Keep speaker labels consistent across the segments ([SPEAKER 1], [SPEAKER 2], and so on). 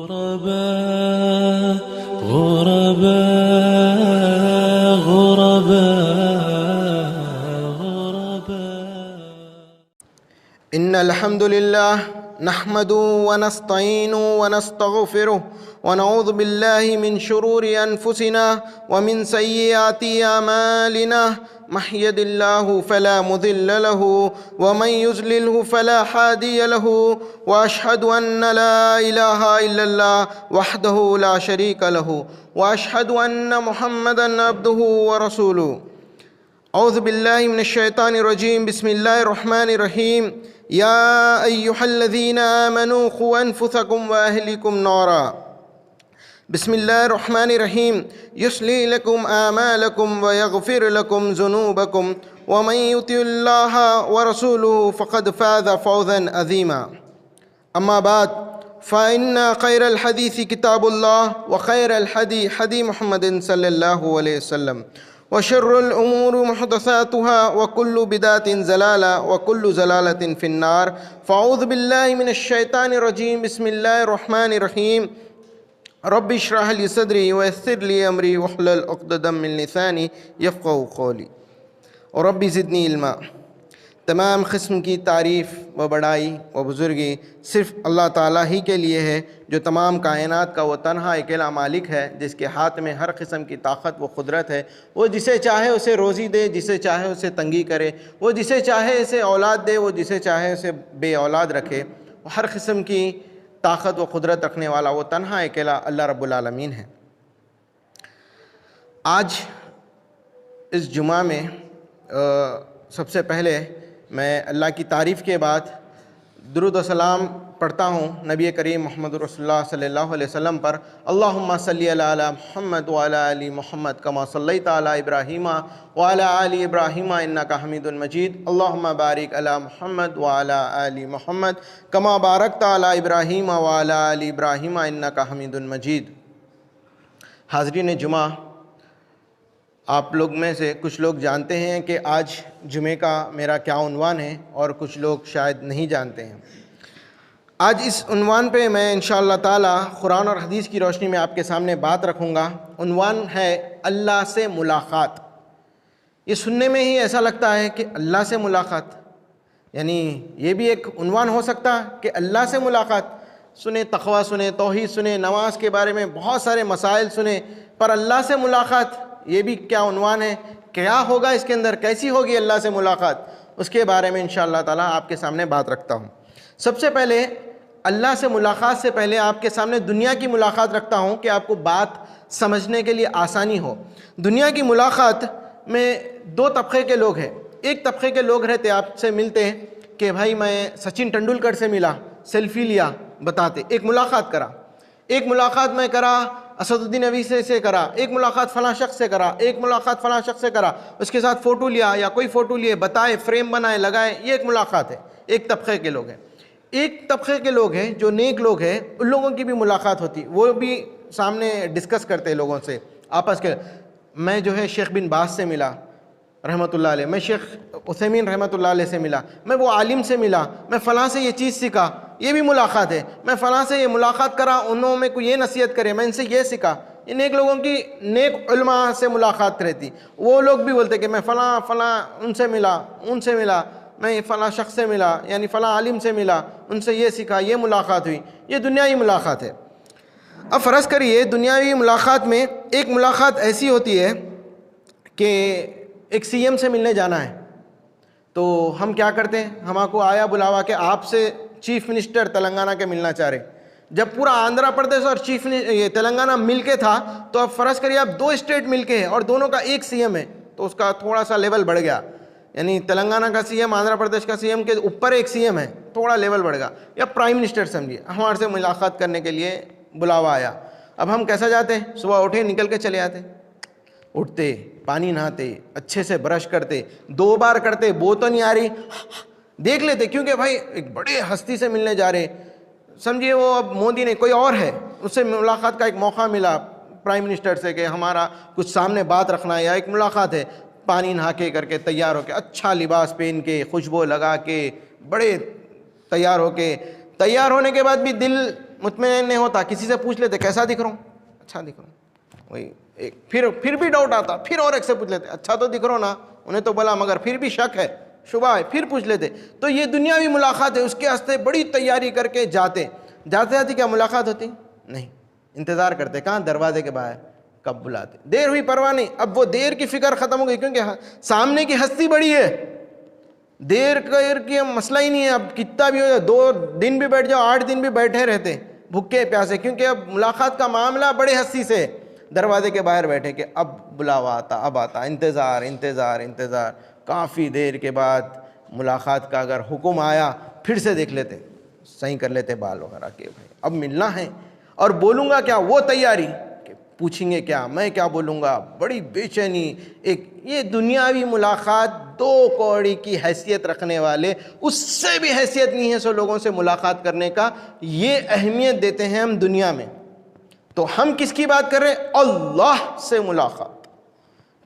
[SPEAKER 1] غرباء غرباء غرباء غرباء.
[SPEAKER 2] إن الحمد لله نحمده ونستعينه ونستغفره ونعوذ بالله من شرور أنفسنا ومن سيئات أعمالنا. من يهد الله فلا مضل له ومن يضلله فلا هادي له وأشهد أن لا إله إلا الله وحده لا شريك له وأشهد أن محمدا عبده ورسوله. أعوذ بالله من الشيطان الرجيم. بسم الله الرحمن الرحيم. يا أيها الذين آمنوا قوا أنفسكم وأهلكم نارا. بسم الله الرحمن الرحيم. يصلح لكم أعمالكم ويغفر لكم ذنوبكم ومن يطع الله ورسوله فقد فاز فوزا عظيما. أما بعد فإن خير الحديث كتاب الله وخير الهدي هدي محمد صلى الله عليه وسلم وشر الأمور محدثاتها وكل بدعة ضلالة وكل ضلالة في النار. فأعوذ بالله من الشيطان الرجيم. بسم الله الرحمن الرحيم. رب اشرح لي صدري ويسر لي أمري واحلل عقدة من لساني يفقهوا قولي رب زدني علما. تمام قسم کی تعریف و بڑائی و بزرگی صرف اللہ تعالیٰ ہی کے لیے ہے جو تمام کائنات کا وہ تنہا اکیلا مالک ہے، جس کے ہاتھ میں ہر قسم کی طاقت و قدرت ہے. وہ جسے چاہے اسے روزی دے، جسے چاہے اسے تنگی کرے، وہ جسے چاہے اسے اولاد دے، وہ جسے چاہے اسے بے اولاد رکھے. ہر قسم کی طاقت و قدرت رکھنے والا وہ تنہا اکیلا اللہ رب العالمین ہے. آج اس جمعہ میں سب سے پہلے میں اللہ کی تعریف کے بعد درود و سلام پڑھتا ہوں نبی کریم محمد رسول اللہ صلی اللہ علیہ وسلم پر. اللہم صلی علی محمد وعلی آل محمد کما صلیت علی ابراہیم وعلی آل ابراہیم انک حمید مجید. اللہم بارک علی محمد وعلی آل محمد کما بارکت علی ابراہیم وعلی آل ابراہیم انک حمید مجید. حاضرین جمعہ، آپ لوگ میں سے کچھ لوگ جانتے ہیں کہ آج جمعے کا میرا کیا عنوان ہے اور کچھ لوگ شاید نہیں جانتے ہیں. آج اس عنوان پہ میں انشاءاللہ تعالی قرآن اور حدیث کی روشنی میں آپ کے سامنے بات رکھوں گا. عنوان ہے اللہ سے ملاقات. یہ سننے میں ہی ایسا لگتا ہے کہ اللہ سے ملاقات، یعنی یہ بھی ایک عنوان ہو سکتا کہ اللہ سے ملاقات. سنیں تقویٰ، سنیں توحید، سنیں نماز کے بارے میں بہت سارے مسائل سنیں، پر اللہ سے ملاقات یہ بھی کیا عنوان ہے؟ کیا ہوگا اس کے اندر؟ کیسی ہوگی اللہ سے ملاقات؟ اس کے بارے میں انشاءاللہ تعالیٰ آپ کے سامنے بات رکھتا ہوں. سب سے پہلے اللہ سے ملاقات سے پہلے آپ کے سامنے دنیا کی ملاقات رکھتا ہوں کہ آپ کو بات سمجھنے کے لیے آسانی ہو. دنیا کی ملاقات میں دو طبقے کے لوگ ہیں. ایک طبقے کے لوگ رہتے آپ سے ملتے ہیں کہ بھائی میں سچن ٹنڈولکر سے ملا، سیلفی لیا، بتاتے. ایک ملاقات کرا، ایک ملاقات میں کرا اسد الدین اویسی سے کرا، ایک ملاقات فلاں شخص سے کرا، ایک ملاقات فلاں شخص سے کرا، اس کے ساتھ فوٹو لیا یا کوئی فوٹو لیے، بتائے، فریم بنائے، لگائے. یہ ایک ملاقات ہے. ایک طبقے کے لوگ ہیں. ایک طبقے کے لوگ ہیں جو نیک لوگ ہیں، ان لوگوں کی بھی ملاقات ہوتی، وہ بھی سامنے ڈسکس کرتے لوگوں سے آپس کے. میں جو ہے شیخ بن باز سے ملا رحمۃ اللہ علیہ، میں شیخ عثیمین رحمۃ اللہ علیہ سے ملا، میں وہ عالم سے ملا، میں فلاں سے یہ چیز سیکھا. یہ بھی ملاقات ہے. میں فلاں سے یہ ملاقات کرا، انہوں میں کوئی یہ نصیحت کرے، میں ان سے یہ سیکھا. یہ نیک لوگوں کی، نیک علماء سے ملاقات رہتی. وہ لوگ بھی بولتے کہ میں فلاں ان سے ملا، ان سے ملا، میں فلاں شخص سے ملا، یعنی فلاں عالم سے ملا، ان سے یہ سیکھا، یہ ملاقات ہوئی. یہ دنیاوی ملاقات ہے. اب فرض کریے دنیاوی ملاقات میں ایک ملاقات ایسی ہوتی ہے کہ ایک سی ایم سے ملنے جانا ہے. تو ہم کیا کرتے ہیں؟ ہم کو آیا بلاوا کہ آپ سے چیف منسٹر تلنگانہ کے ملنا چاہ رہے. جب پورا آندھرا پردیش اور یہ تلنگانہ مل کے تھا تو اب فرض کریے آپ دو اسٹیٹ مل کے ہیں اور دونوں کا ایک سی ایم ہے، تو اس کا تھوڑا سا لیول بڑھ گیا. یعنی تلنگانہ کا سی ایم آندھرا پردیش کا سی ایم کے اوپر ایک سی ایم ہے، تھوڑا لیول بڑھ گیا. یا پرائم منسٹر سمجھیے ہمارے سے ملاقات کرنے کے لیے بلاوا آیا. اب ہم کیسا جاتے ہیں؟ صبح اٹھے نکل کے چلے آتے، اٹھتے پانی نہاتے، اچھے سے برش کرتے، 2 بار کرتے، بو تو نہیں آ رہی دیکھ لیتے، کیونکہ بھائی ایک بڑے ہستی سے ملنے جا رہے. سمجھیے وہ اب مودی نے کوئی اور ہے، اس سے ملاقات کا ایک موقع ملا پرائم منسٹر سے کہ ہمارا کچھ سامنے بات رکھنا ہے یا ایک ملاقات ہے. پانی نہا کے کر کے تیار ہو کے، اچھا لباس پہن کے، خوشبو لگا کے، بڑے تیار ہو کے، تیار ہونے کے بعد بھی دل مطمئن نہیں ہوتا, کسی سے پوچھ لیتے کیسا دکھ رہا ہوں, اچھا دکھ رہا ہوں, وہی ایک پھر بھی ڈاؤٹ آتا, پھر اور ایک سے پوچھ لیتے اچھا تو دکھ رہا ہوں نا, انہیں تو بولا مگر پھر بھی شک ہے, شبہ ہے, پھر پوچھ لیتے. تو یہ دنیاوی ملاقات ہے, اس کے واسطے بڑی تیاری کر کے جاتے کیا ملاقات ہوتی نہیں, انتظار کرتے کہاں, دروازے کے باہر, کب بلاتے, دیر ہوئی پرواہ نہیں. اب وہ دیر کی فکر ختم ہو گئی, کیونکہ سامنے کی ہستی بڑی ہے, دیر کی مسئلہ ہی نہیں ہے. اب کتنا بھی ہو جائے, 2 دن بھی بیٹھ جاؤ, 8 دن بھی بیٹھے رہتے بھوکے پیاسے, کیونکہ اب ملاقات کا معاملہ بڑے ہستی سے, دروازے کے باہر بیٹھے کہ اب بلاوا آتا, اب آتا, انتظار انتظار انتظار. کافی دیر کے بعد ملاقات کا اگر حکم آیا, پھر سے دیکھ لیتے, صحیح کر لیتے بال وغیرہ کہ بھائی اب ملنا ہے. اور بولوں گا کیا, وہ تیاری کہ پوچھیں گے کیا, میں کیا بولوں گا, بڑی بے چینی. ایک یہ دنیاوی ملاقات 2 کوڑی کی حیثیت رکھنے والے, اس سے بھی حیثیت نہیں ہے سو لوگوں سے ملاقات کرنے کا, یہ اہمیت دیتے ہیں ہم دنیا میں. تو ہم کس کی بات کر رہے ہیں, اللہ سے ملاقات.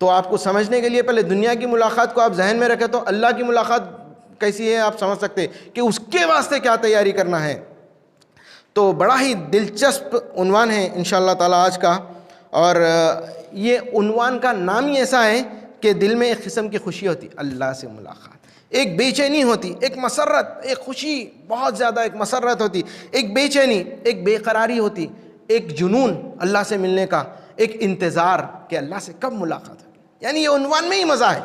[SPEAKER 2] تو آپ کو سمجھنے کے لیے پہلے دنیا کی ملاقات کو آپ ذہن میں رکھیں, تو اللہ کی ملاقات کیسی ہے آپ سمجھ سکتے کہ اس کے واسطے کیا تیاری کرنا ہے. تو بڑا ہی دلچسپ عنوان ہے انشاءاللہ تعالیٰ آج کا, اور یہ عنوان کا نام ہی ایسا ہے کہ دل میں ایک قسم کی خوشی ہوتی, اللہ سے ملاقات, ایک بے چینی ہوتی, ایک مسرت, ایک خوشی, بہت زیادہ ایک مسرت ہوتی, ایک بے چینی, ایک بے قراری ہوتی, ایک جنون اللہ سے ملنے کا, ایک انتظار کہ اللہ سے کب ملاقات ہوگی. یعنی یہ عنوان میں ہی مزہ ہے,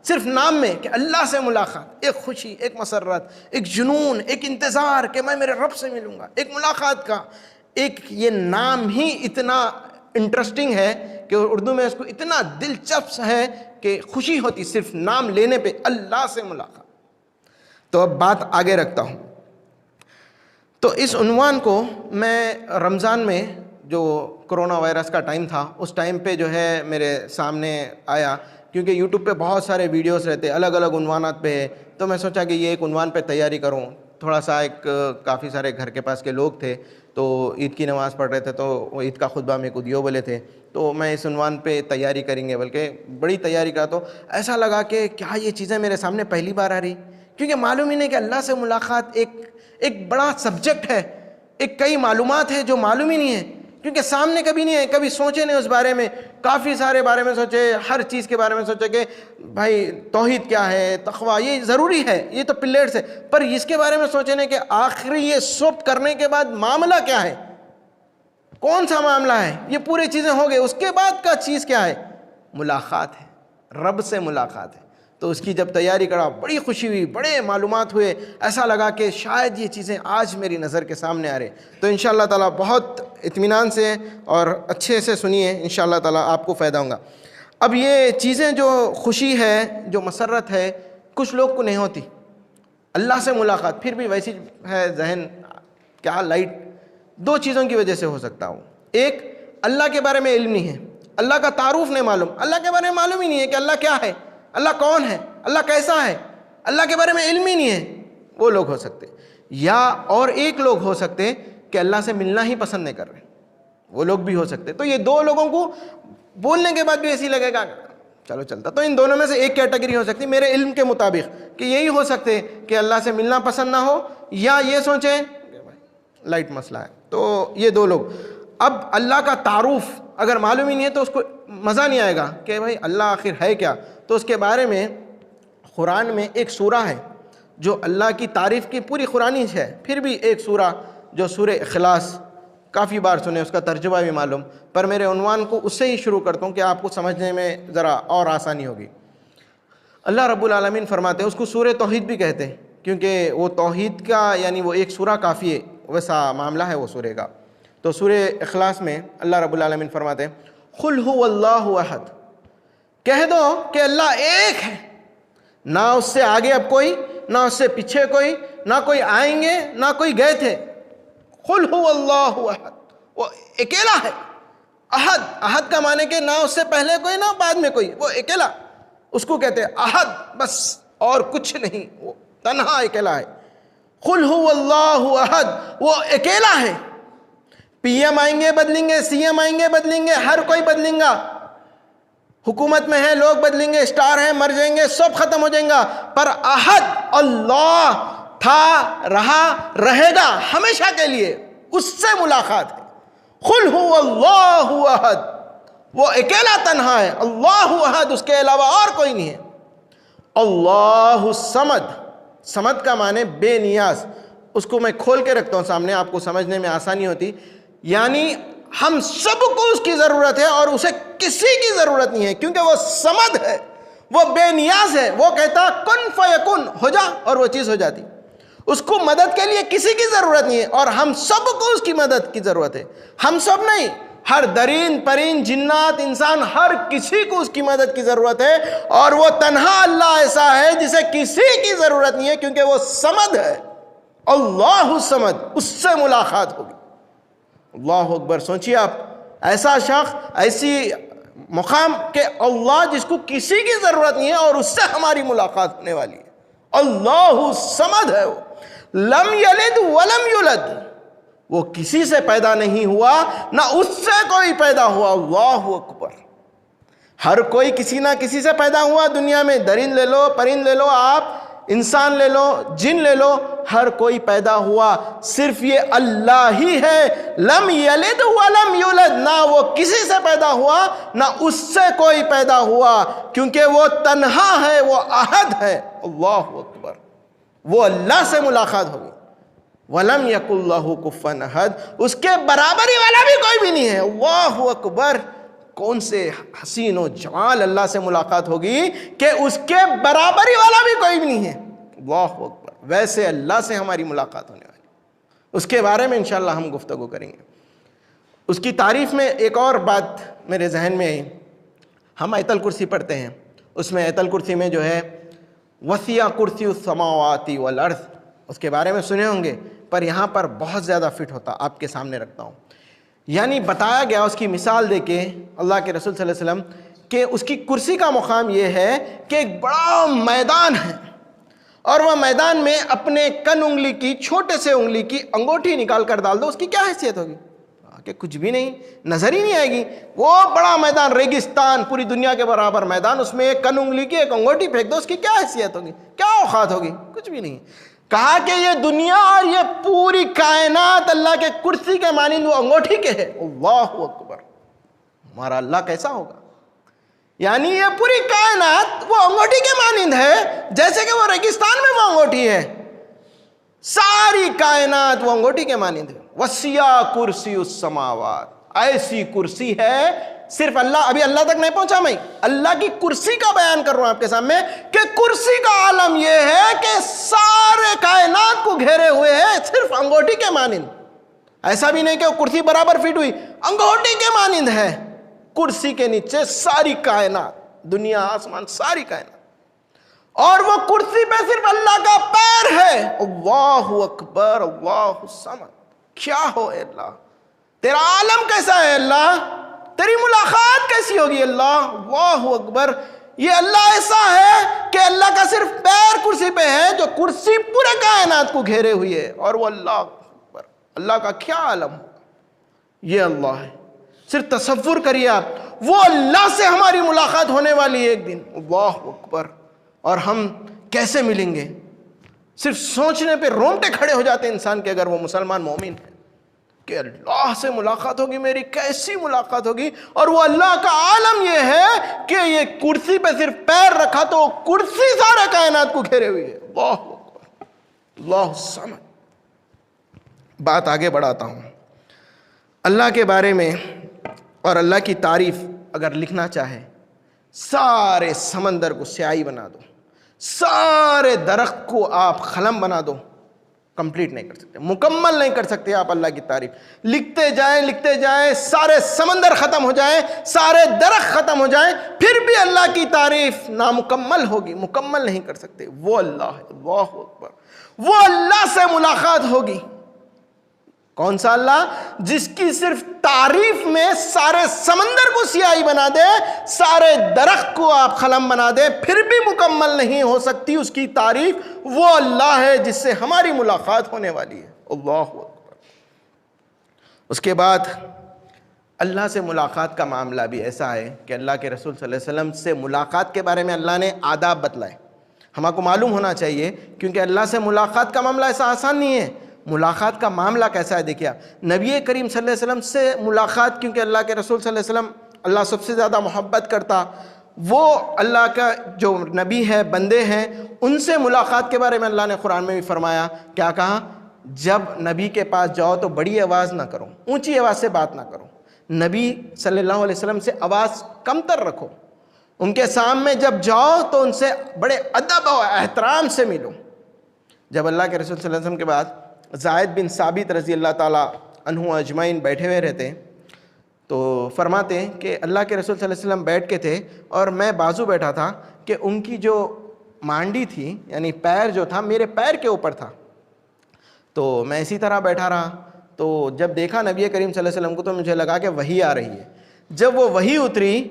[SPEAKER 2] صرف نام میں کہ اللہ سے ملاقات, ایک خوشی, ایک مسرت, ایک جنون, ایک انتظار کہ میں میرے رب سے ملوں گا, ایک ملاقات کا. ایک یہ نام ہی اتنا انٹرسٹنگ ہے کہ اردو میں اس کو اتنا دلچسپ ہے کہ خوشی ہوتی صرف نام لینے پہ, اللہ سے ملاقات. تو اب بات آگے رکھتا ہوں. تو اس عنوان کو میں رمضان میں جو کرونا وائرس کا ٹائم تھا, اس ٹائم پہ جو ہے میرے سامنے آیا, کیونکہ یوٹیوب پہ بہت سارے ویڈیوز رہتے الگ الگ عنوانات پہ ہے. تو میں سوچا کہ یہ ایک عنوان پہ تیاری کروں. تھوڑا سا ایک کافی سارے گھر کے پاس کے لوگ تھے, تو عید کی نماز پڑھ رہے تھے, تو وہ عید کا خطبہ میں کو دیو بولے تھے, تو میں اس عنوان پہ تیاری کریں گے, بلکہ بڑی تیاری کا. تو ایسا لگا کہ کیا یہ چیزیں میرے سامنے پہلی بار آ رہی, کیونکہ معلوم ہی نہیں کہ اللہ سے ملاقات ایک بڑا سبجیکٹ ہے, ایک کئی معلومات ہیں جو معلوم ہی نہیں ہے, کیونکہ سامنے کبھی نہیں ہے, کبھی سوچے نہیں اس بارے میں, کافی سارے بارے میں سوچے, ہر چیز کے بارے میں سوچے کہ بھائی توحید کیا ہے, تقویٰ یہ ضروری ہے, یہ تو پلیٹس ہے, پر اس کے بارے میں سوچے نہیں کہ آخری یہ سب کرنے کے بعد معاملہ کیا ہے, کون سا معاملہ ہے, یہ پوری چیزیں ہو گئے, اس کے بعد کا چیز کیا ہے, ملاقات ہے, رب سے ملاقات ہے. تو اس کی جب تیاری کرا بڑی خوشی ہوئی, بڑے معلومات ہوئے, ایسا لگا کہ شاید یہ چیزیں آج میری نظر کے سامنے آ رہے. تو انشاءاللہ تعالیٰ بہت اطمینان سے اور اچھے سے سنیے, انشاءاللہ تعالیٰ آپ کو فائدہ ہوگا. اب یہ چیزیں جو خوشی ہے, جو مسرت ہے, کچھ لوگ کو نہیں ہوتی. اللہ سے ملاقات پھر بھی ویسی ہے, ذہن کیا لائٹ, 2 چیزوں کی وجہ سے ہو سکتا ہو. ایک, اللہ کے بارے میں علم نہیں ہے, اللہ کا تعارف نہیں معلوم, اللہ کے بارے میں معلوم ہی نہیں ہے کہ اللہ کیا ہے, اللہ کون ہے, اللہ کیسا ہے, اللہ کے بارے میں علم ہی نہیں ہے, وہ لوگ ہو سکتے. یا اور ایک لوگ ہو سکتے کہ اللہ سے ملنا ہی پسند نہیں کر رہے, وہ لوگ بھی ہو سکتے. تو یہ 2 لوگوں کو بولنے کے بعد بھی ایسی لگے گا چلو چلتا. تو ان دونوں میں سے ایک کیٹیگری ہو سکتی میرے علم کے مطابق کہ یہی ہو سکتے کہ اللہ سے ملنا پسند نہ ہو, یا یہ سوچیں لائٹ مسئلہ ہے. تو یہ 2 لوگ. اب اللہ کا تعارف اگر معلوم ہی نہیں ہے تو اس کو مزہ نہیں آئے گا کہ بھائی اللہ آخر ہے کیا. تو اس کے بارے میں قرآن میں ایک سورہ ہے جو اللہ کی تعریف کی پوری قرآنی ہے, پھر بھی ایک سورہ جو سورہ اخلاص, کافی بار سنے, اس کا ترجمہ بھی معلوم, پر میرے عنوان کو اس سے ہی شروع کرتا ہوں کہ آپ کو سمجھنے میں ذرا اور آسانی ہوگی. اللہ رب العالمین فرماتے ہیں, اس کو سورہ توحید بھی کہتے ہیں کیونکہ وہ توحید کا یعنی وہ ایک سورہ کافی ہے, ویسا معاملہ ہے وہ سورہ کا. تو سورہ اخلاص میں اللہ رب العالمین فرماتے ہیں, قل هو اللہ احد, کہہ دو کہ اللہ ایک ہے, نہ اس سے آگے اب کوئی, نہ اس سے پیچھے کوئی, نہ کوئی آئیں گے, نہ کوئی گئے تھے. قل هو اللہ احد, وہ اکیلا ہے. احد, احد کا معنی کہ نہ اس سے پہلے کوئی نہ بعد میں کوئی, وہ اکیلا, اس کو کہتے ہیں احد, بس اور کچھ نہیں, وہ تنہا اکیلا ہے. قل هو اللہ احد, وہ اکیلا ہے. پی ایم آئیں گے بدلیں گے, سی ایم آئیں گے بدلیں گے, ہر کوئی بدلیں گا, حکومت میں ہے لوگ بدلیں گے, اسٹار ہیں مر جائیں گے, سب ختم ہو جائیں گا, پر احد اللہ تھا, رہا, رہے گا ہمیشہ کے لیے. اس سے ملاقات ہے۔ قل هو اللہ احد، وہ اکیلا تنہا ہے، اللہ احد، اس کے علاوہ اور کوئی نہیں ہے۔ اللہ الصمد، صمد کا معنی بے نیاز، اس کو میں کھول کے رکھتا ہوں سامنے، آپ کو سمجھنے میں آسانی ہوتی، یعنی ہم سب کو اس کی ضرورت ہے اور اسے کسی کی ضرورت نہیں ہے، کیونکہ وہ صمد ہے، وہ بے نیاز ہے، وہ کہتا کن فیکن، ہو جا، اور وہ چیز ہو جاتی۔ اس کو مدد کے لیے کسی کی ضرورت نہیں ہے، اور ہم سب کو اس کی مدد کی ضرورت ہے۔ ہم سب نہیں، ہر درین پرین جنات انسان ہر کسی کو اس کی مدد کی ضرورت ہے، اور وہ تنہا اللہ ایسا ہے جسے کسی کی ضرورت نہیں ہے، کیونکہ وہ صمد ہے۔ اللہ الصمد، اس سے ملاقات ہوگی۔ اللہ اکبر، سوچیے آپ، ایسا شخص، ایسی مقام کہ اللہ جس کو کسی کی ضرورت نہیں ہے اور اس سے ہماری ملاقات ہونے والی ہے۔ اللہ الصمد ہے، وہ لم یلد ولم یولد، وہ کسی سے پیدا نہیں ہوا، نہ اس سے کوئی پیدا ہوا۔ اللہ اکبر، ہر کوئی کسی نہ کسی سے پیدا ہوا دنیا میں، درند لے لو، پرند لے لو، آپ انسان لے لو، جن لے لو، ہر کوئی پیدا ہوا، صرف یہ اللہ ہی ہے، لم یلد ولم یولد، نہ وہ کسی سے پیدا ہوا نہ اس سے کوئی پیدا ہوا، کیونکہ وہ تنہا ہے، وہ احد ہے۔ اللہ اکبر، وہ اللہ سے ملاقات ہوگی۔ وَلَمْ يَكُنْ لَهُ كُفُوًا أَحَدٌ، اس کے برابری والا بھی کوئی بھی نہیں ہے۔ اللہ اکبر، کون سے حسین و جمال اللہ سے ملاقات ہوگی کہ اس کے برابری والا بھی کوئی بھی نہیں ہے۔ اللہ اکبر، ویسے اللہ سے ہماری ملاقات ہونے والی، اس کے بارے میں انشاءاللہ ہم گفتگو کریں گے۔ اس کی تعریف میں ایک اور بات میرے ذہن میں آئی، ہم آیت الکرسی پڑھتے ہیں، اس میں آیت الکرسی میں جو ہے وسع کرسی السماوات والارض، اس کے بارے میں سنے ہوں گے، پر یہاں پر بہت زیادہ فٹ ہوتا، آپ کے سامنے رکھتا ہوں۔ یعنی بتایا گیا اس کی مثال دے کے اللہ کے رسول صلی اللہ علیہ وسلم کہ اس کی کرسی کا مقام یہ ہے کہ ایک بڑا میدان ہے، اور وہ میدان میں اپنے کن انگلی کی، چھوٹے سے انگلی کی انگوٹھی نکال کر ڈال دو، اس کی کیا حیثیت ہوگی؟ کہ کچھ بھی نہیں، نظر ہی نہیں آئے گی۔ وہ بڑا میدان، ریگستان، پوری دنیا کے برابر میدان، اس میں ایک کن انگلی کی ایک انگوٹھی پھینک دو، اس کی کیا حیثیت ہوگی؟ کیا اوقات ہوگی؟ کچھ بھی نہیں۔ کہا کہ یہ دنیا اور یہ پوری کائنات اللہ کے کرسی کے مانند وہ انگوٹھی کے ہے۔ اللہ اکبر، ہمارا اللہ کیسا ہوگا؟ یعنی یہ پوری کائنات وہ انگوٹھی کے مانند ہے، جیسے کہ وہ ریگستان میں وہ انگوٹھی ہے، ساری کائنات وہ انگوٹھی کے مانند ہے۔ وسع کرسی السماوات، ایسی کرسی ہے، صرف اللہ، ابھی اللہ تک نہیں پہنچا، میں اللہ کی کرسی کا بیان کر رہا ہوں آپ کے سامنے کہ کرسی کا عالم یہ ہے کہ سارے کائنات کو گھیرے ہوئے ہے، صرف انگوٹھی کے مانند۔ ایسا بھی نہیں کہ وہ کرسی برابر فٹ ہوئی، انگوٹھی کے مانند ہے۔ کرسی کے نیچے ساری کائنات، دنیا، آسمان، ساری کائنات، اور وہ کرسی پہ صرف اللہ کا پیر ہے۔ اللہ اکبر، اللہ الصمد، کیا ہو اے اللہ، تیرا عالم کیسا ہے اللہ، تیری ملاقات کیسی ہوگی اللہ۔ اللہ اکبر، یہ اللہ ایسا ہے کہ اللہ کا صرف پیر کرسی پہ ہے، جو کرسی پورے کائنات کو گھیرے ہوئی ہے، اور وہ اللہ اکبر، اللہ کا کیا عالم ہو، یہ اللہ ہے۔ صرف تصور کریے آپ، وہ اللہ سے ہماری ملاقات ہونے والی ہے ایک دن۔ اللہ اکبر، اور ہم کیسے ملیں گے؟ صرف سوچنے پہ رونگٹے کھڑے ہو جاتے ہیں انسان کے، اگر وہ مسلمان مومن ہے، کہ اللہ سے ملاقات ہوگی، میری کیسی ملاقات ہوگی۔ اور وہ اللہ کا عالم یہ ہے کہ یہ کرسی پہ صرف پیر رکھا تو کرسی سارے کائنات کو گھیرے ہوئی ہے۔ اللہ اکبر، اللہ الصمد۔ بات آگے بڑھاتا ہوں، اللہ کے بارے میں اور اللہ کی تعریف اگر لکھنا چاہے، سارے سمندر کو سیاہی بنا دو، سارے درخت کو آپ قلم بنا دو، کمپلیٹ نہیں کر سکتے، مکمل نہیں کر سکتے آپ اللہ کی تعریف۔ لکھتے جائیں، سارے سمندر ختم ہو جائیں، سارے درخت ختم ہو جائیں، پھر بھی اللہ کی تعریف نامکمل ہوگی، مکمل نہیں کر سکتے۔ وہ اللہ ہے، اللہ اکبر، وہ اللہ سے ملاقات ہوگی۔ کون سا اللہ؟ جس کی صرف تعریف میں سارے سمندر کو سیاہی بنا دے، سارے درخت کو آپ قلم بنا دے، پھر بھی مکمل نہیں ہو سکتی اس کی تعریف۔ وہ اللہ ہے جس سے ہماری ملاقات ہونے والی ہے۔ اللہ اکبر۔ اس کے بعد اللہ سے ملاقات کا معاملہ بھی ایسا ہے کہ اللہ کے رسول صلی اللہ علیہ وسلم سے ملاقات کے بارے میں اللہ نے آداب بتلائے، ہم کو معلوم ہونا چاہیے، کیونکہ اللہ سے ملاقات کا معاملہ ایسا آسان نہیں ہے۔ ملاقات کا معاملہ کیسا ہے دیکھیے آپ. نبی کریم صلی اللہ علیہ وسلم سے ملاقات, کیونکہ اللہ کے رسول صلی اللہ علیہ وسلم اللہ سب سے زیادہ محبت کرتا, وہ اللہ کا جو نبی ہے, بندے ہیں, ان سے ملاقات کے بارے میں اللہ نے قرآن میں بھی فرمایا. کیا کہا؟ جب نبی کے پاس جاؤ تو بڑی آواز نہ کرو, اونچی آواز سے بات نہ کرو. نبی صلی اللہ علیہ وسلم سے آواز کم تر رکھو. ان کے سامنے جب جاؤ تو ان سے بڑے ادب و احترام سے ملو. جب اللہ کے رسول صلی اللہ علیہ وسلم کے بعد زید بن ثابت رضی اللہ تعالیٰ عنہ اجمعین بیٹھے ہوئے رہتے, تو فرماتے ہیں کہ اللہ کے رسول صلی اللہ علیہ وسلم بیٹھ کے تھے اور میں بازو بیٹھا تھا کہ ان کی جو مانڈی تھی, یعنی پیر جو تھا, میرے پیر کے اوپر تھا. تو میں اسی طرح بیٹھا رہا. تو جب دیکھا نبی کریم صلی اللہ علیہ وسلم کو تو مجھے لگا کہ وحی آ رہی ہے. جب وہ وحی اتری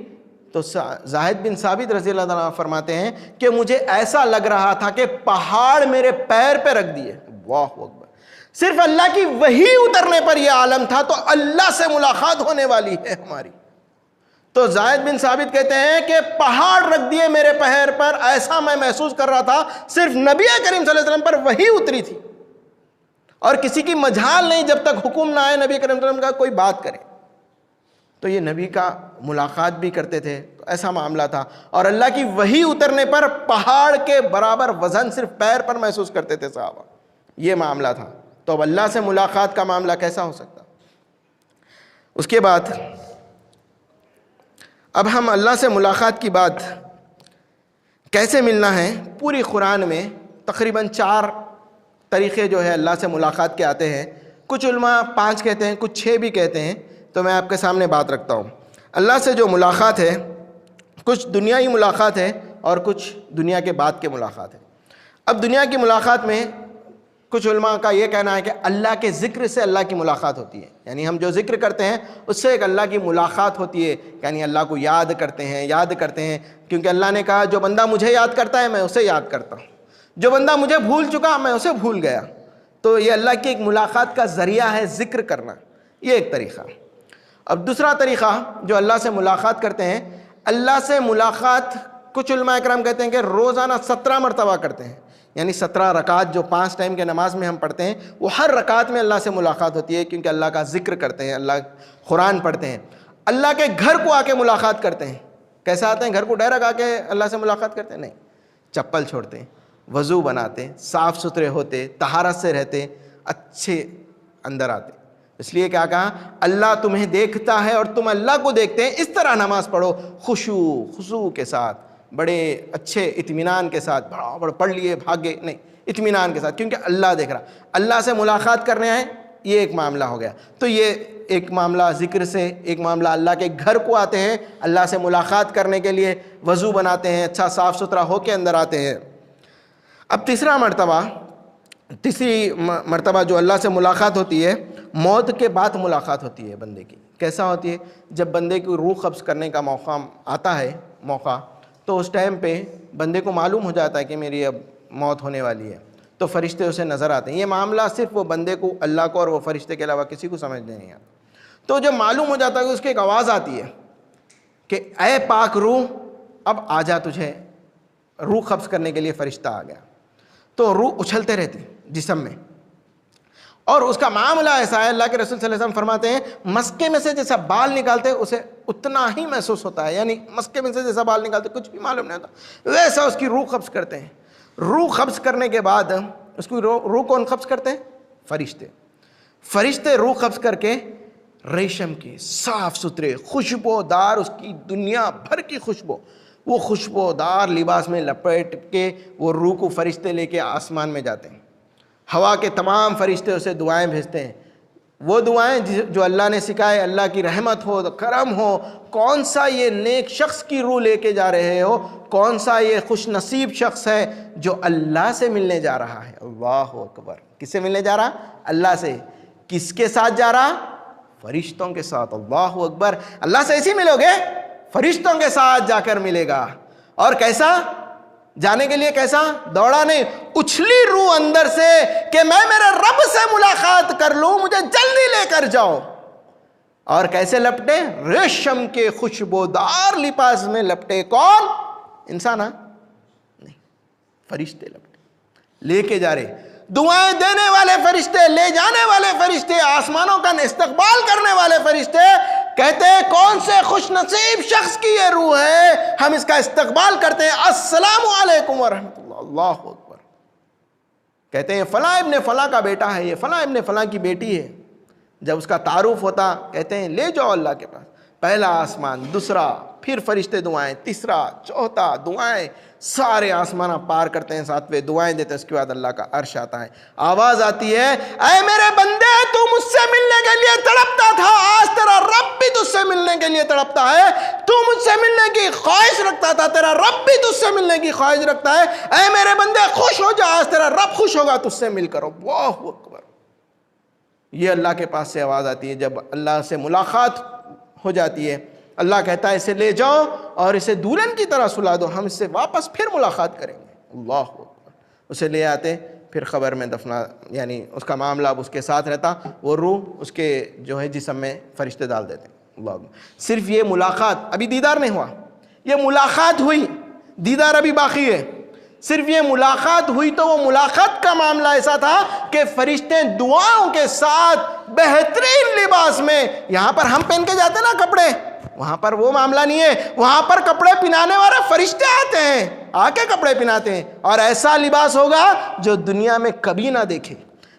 [SPEAKER 2] تو زاہد بن ثابت رضی اللہ تعالیٰ فرماتے ہیں کہ مجھے ایسا لگ رہا تھا کہ پہاڑ میرے پیر پہ رکھ دیے. واہ اکبر. صرف اللہ کی وحی اترنے پر یہ عالم تھا, تو اللہ سے ملاقات ہونے والی ہے ہماری. تو زاہد بن ثابت کہتے ہیں کہ پہاڑ رکھ دیے میرے پیر پر, ایسا میں محسوس کر رہا تھا صرف نبی کریم صلی اللہ علیہ وسلم پر وحی اتری تھی, اور کسی کی مجال نہیں جب تک حکم نہ آئے نبی کریم صلی اللہ علیہ وسلم کا کوئی بات کرے. تو یہ نبی کا ملاقات بھی کرتے تھے, تو ایسا معاملہ تھا. اور اللہ کی وحی اترنے پر پہاڑ کے برابر وزن صرف پیر پر محسوس کرتے تھے صحابہ. یہ معاملہ تھا. تو اب اللہ سے ملاقات کا معاملہ کیسا ہو سکتا؟ اس کے بعد اب ہم اللہ سے ملاقات کی بات کیسے ملنا ہے, پوری قرآن میں تقریباً 4 طریقے جو ہے اللہ سے ملاقات کے آتے ہیں. کچھ علماء 5 کہتے ہیں, کچھ 6 بھی کہتے ہیں. تو میں آپ کے سامنے بات رکھتا ہوں. اللہ سے جو ملاقات ہے, کچھ دنیائی ملاقات ہے اور کچھ دنیا کے بعد کے ملاقات ہے. اب دنیا کی ملاقات میں کچھ علماء کا یہ کہنا ہے کہ اللہ کے ذکر سے اللہ کی ملاقات ہوتی ہے, یعنی ہم جو ذکر کرتے ہیں اس سے ایک اللہ کی ملاقات ہوتی ہے, یعنی اللہ کو یاد کرتے ہیں, کیونکہ اللہ نے کہا جو بندہ مجھے یاد کرتا ہے میں اسے یاد کرتا ہوں, جو بندہ مجھے بھول چکا میں اسے بھول گیا. تو یہ اللہ کی ایک ملاقات کا ذریعہ ہے ذکر کرنا, یہ ایک طریقہ. اب دوسرا طریقہ جو اللہ سے ملاقات کرتے ہیں, اللہ سے ملاقات کچھ علماء اکرام کہتے ہیں کہ روزانہ 17 مرتبہ کرتے ہیں, یعنی 17 رکعت جو 5 ٹائم کے نماز میں ہم پڑھتے ہیں, وہ ہر رکعت میں اللہ سے ملاقات ہوتی ہے, کیونکہ اللہ کا ذکر کرتے ہیں, اللہ قرآن پڑھتے ہیں. اللہ کے گھر کو آ کے ملاقات کرتے ہیں. کیسے آتے ہیں؟ گھر کو ڈائریکٹ آ کے اللہ سے ملاقات کرتے ہیں؟ نہیں, چپل چھوڑتے ہیں, وضو بناتے ہیں, صاف ستھرے ہوتے, طہارت سے رہتے, اچھے اندر آتے. اس لیے کیا کہا, اللہ تمہیں دیکھتا ہے اور تم اللہ کو دیکھتے ہیں, اس طرح نماز پڑھو خشوع کے ساتھ, بڑے اچھے اطمینان کے ساتھ. بڑا پڑھ لیے بھاگے, نہیں, اطمینان کے ساتھ, کیونکہ اللہ دیکھ رہا. اللہ سے ملاقات کرنے آئے, یہ ایک معاملہ ہو گیا. تو یہ ایک معاملہ ذکر سے, ایک معاملہ اللہ کے گھر کو آتے ہیں اللہ سے ملاقات کرنے کے لیے, وضو بناتے ہیں, اچھا صاف ستھرا ہو کے اندر آتے ہیں. اب تیسری مرتبہ جو اللہ سے ملاقات ہوتی ہے, موت کے بعد ملاقات ہوتی ہے بندے کی. کیسا ہوتی ہے؟ جب بندے کی روح قبض کرنے کا موقع آتا ہے, تو اس ٹائم پہ بندے کو معلوم ہو جاتا ہے کہ میری اب موت ہونے والی ہے, تو فرشتے اسے نظر آتے ہیں. یہ معاملہ صرف وہ بندے کو, اللہ کو اور وہ فرشتے کے علاوہ کسی کو سمجھ نہیں آتا. تو جب معلوم ہو جاتا ہے کہ اس کی ایک آواز آتی ہے کہ اے پاک روح اب آ جا, تجھے روح قبض کرنے کے لیے فرشتہ آ گیا. تو روح اچھلتے رہتی جسم میں, اور اس کا معاملہ ایسا ہے, اللہ کے رسول صلی اللہ علیہ وسلم فرماتے ہیں مسکے میں سے جیسا بال نکالتے اسے اتنا ہی محسوس ہوتا ہے, یعنی مسکے میں سے جیسا بال نکالتے کچھ بھی معلوم نہیں ہوتا, ویسا اس کی روح قبض کرتے ہیں. روح قبض کرنے کے بعد اس کی روح کون قبض کرتے ہیں؟ فرشتے روح قبض کر کے ریشم کے صاف ستھرے خوشبودار, اس کی دنیا بھر کی خوشبو, وہ خوشبودار لباس میں لپیٹ کے وہ روح کو فرشتے لے کے آسمان میں جاتے ہیں. ہوا کے تمام فرشتے اسے دعائیں بھیجتے ہیں, وہ دعائیں جو اللہ نے سکھائے, اللہ کی رحمت ہو, کرم ہو. کون سا یہ نیک شخص کی روح لے کے جا رہے ہو, کون سا یہ خوش نصیب شخص ہے جو اللہ سے ملنے جا رہا ہے. اللہ اکبر. کس سے ملنے جا رہا؟ اللہ سے. کس کے ساتھ جا رہا؟ فرشتوں کے ساتھ. اللہ اکبر. اللہ سے ایسے ملو گے, فرشتوں کے ساتھ جا کر ملے گا. اور کیسا جانے کے لیے؟ کیسا؟ دوڑا نہیں, اچھلی روح اندر سے کہ میں میرے رب سے ملاقات کر لوں, مجھے جلدی لے کر جاؤ. اور کیسے لپٹے؟ ریشم کے خوشبودار لباس میں لپٹے. کون؟ انسان؟ نہیں, فرشتے لپٹے, لے کے جا رہے. دعائیں دینے والے فرشتے، لے جانے والے فرشتے، آسمانوں کا استقبال کرنے والے فرشتے کہتے ہیں کون سے خوش نصیب شخص کی یہ روح ہے، ہم اس کا استقبال کرتے ہیں، السلام علیکم ورحمۃ اللہ۔ اللہ اکبر۔ کہتے ہیں فلاں ابن فلاں کا بیٹا ہے، یہ فلاں ابن فلاں کی بیٹی ہے۔ جب اس کا تعارف ہوتا کہتے ہیں لے جاؤ اللہ کے پاس، پہلا آسمان، دوسرا، پھر فرشتے دعائیں، تیسرا، چوتھا، دعائیں، سارے آسمانہ پار کرتے ہیں، ساتویں دعائیں دیتے ہیں، اس کے بعد اللہ کا عرش آتا ہے، آواز آتی ہے اے میرے بندے تو مجھ سے ملنے کے لیے تڑپتا تھا، آج تیرا رب بھی تجھ سے ملنے کے لیے تڑپتا ہے، تو مجھ سے ملنے کی خواہش رکھتا تھا، تیرا رب بھی تجھ سے ملنے کی خواہش رکھتا ہے، اے میرے بندے خوش ہو جا، آج تیرا رب خوش ہوگا تجھ سے مل کر۔ اللہ اکبر۔ یہ اللہ کے پاس سے آواز آتی ہے جب اللہ سے ملاقات ہو جاتی ہے، اللہ کہتا ہے اسے لے جاؤ اور اسے دلہن کی طرح سلا دو، ہم اس سے واپس پھر ملاقات کریں گے۔ اللہ اکبر۔ اسے لے آتے، پھر قبر میں دفنا، یعنی اس کا معاملہ اب اس کے ساتھ رہتا، وہ روح اس کے جو ہے جسم میں فرشتے ڈال دیتے۔ اللہ اکبر۔ صرف یہ ملاقات، ابھی دیدار نہیں ہوا، یہ ملاقات ہوئی، دیدار ابھی باقی ہے۔ صرف یہ ملاقات ہوئی تو وہ ملاقات کا معاملہ ایسا تھا کہ فرشتے دعاؤں کے ساتھ بہترین لباس میں، یہاں پر ہم پہن کے جاتے نا کپڑے، وہاں پر وہ معاملہ نہیں ہے، وہاں پر کپڑے پہنانے والے فرشتے آتے ہیں، آ کے کپڑے پہناتے ہیں، اور ایسا لباس ہوگا جو دنیا میں کبھی نہ دیکھے،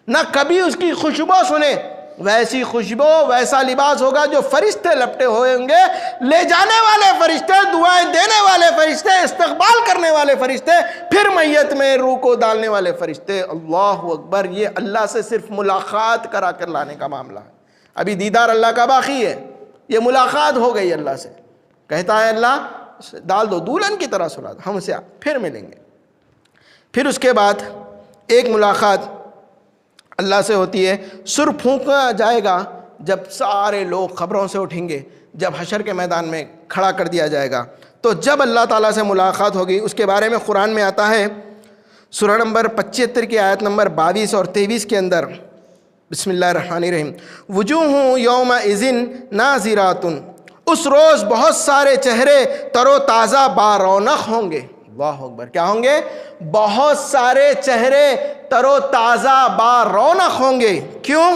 [SPEAKER 2] نہ کبھی اس کی خوشبو سنے، ویسی خوشبو، ویسا لباس ہوگا جو فرشتے لپٹے ہوئے ہوں گے، لے جانے والے فرشتے، دعائیں دینے والے فرشتے، استقبال کرنے والے فرشتے، پھر میت میں روح کو ڈالنے والے فرشتے۔ اللہ اکبر۔ یہ اللہ سے صرف ملاقات کرا کر لانے کا معاملہ ہے، ابھی دیدار اللہ کا باقی ہے۔ یہ ملاقات ہو گئی اللہ سے، کہتا ہے اللہ ڈال دو، دلہن کی طرح سلا دو، ہم اسے پھر ملیں گے۔ پھر اس کے بعد ایک ملاقات اللہ سے ہوتی ہے، سر پھونکا جائے گا جب سارے لوگ خبروں سے اٹھیں گے، جب حشر کے میدان میں کھڑا کر دیا جائے گا، تو جب اللہ تعالیٰ سے ملاقات ہوگی، اس کے بارے میں قرآن میں آتا ہے سورہ نمبر 75 کی آیت نمبر 22 اور 23 کے اندر، بسم اللہ الرحمن الرحیم، وجوہ یومئذ ناظرات، اس روز بہت سارے چہرے تر و تازہ بارونق ہوں گے۔ اللہ اکبر۔ کیا ہوں گے؟ بہت سارے چہرے تر و تازہ بارونق ہوں گے۔ کیوں؟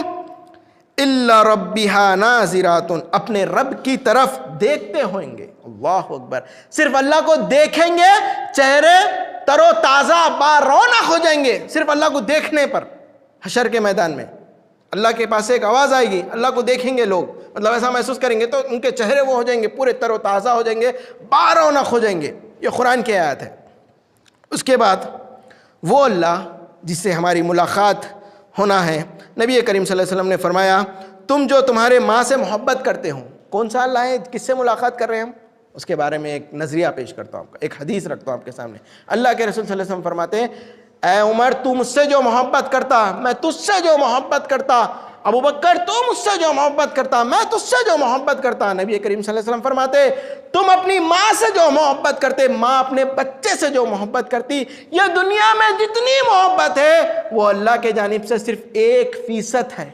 [SPEAKER 2] الا ربها ناظرات، اپنے رب کی طرف دیکھتے ہوئیں گے۔ اللہ اکبر۔ صرف اللہ کو دیکھیں گے، چہرے تر و تازہ بارونق ہو جائیں گے، صرف اللہ کو دیکھنے پر۔ حشر کے میدان میں اللہ کے پاس ایک آواز آئے گی، اللہ کو دیکھیں گے لوگ، مطلب ایسا محسوس کریں گے تو ان کے چہرے وہ ہو جائیں گے، پورے تر و تازہ ہو جائیں گے، بارونق ہو جائیں گے۔ یہ قرآن کی آیت ہے۔ اس کے بعد وہ اللہ جس سے ہماری ملاقات ہونا ہے، نبی کریم صلی اللہ علیہ وسلم نے فرمایا تم جو تمہارے ماں سے محبت کرتے ہو، کون سا اللہ ہے، کس سے ملاقات کر رہے ہیں ہم، اس کے بارے میں ایک نظریہ پیش کرتا ہوں آپ کو، ایک حدیث رکھتا ہوں آپ کے سامنے۔ اللہ کے رسول صلی اللہ علیہ وسلم فرماتے ہیں اے عمر تو مجھ سے جو محبت کرتا میں تجھ سے جو محبت کرتا، ابو بکر تو مجھ سے جو محبت کرتا میں تجھ سے جو محبت کرتا۔ نبی کریم صلی اللہ علیہ وسلم فرماتے تم اپنی ماں سے جو محبت کرتے، ماں اپنے بچے سے جو محبت کرتی، یہ دنیا میں جتنی محبت ہے وہ اللہ کے جانب سے صرف 1% ہے۔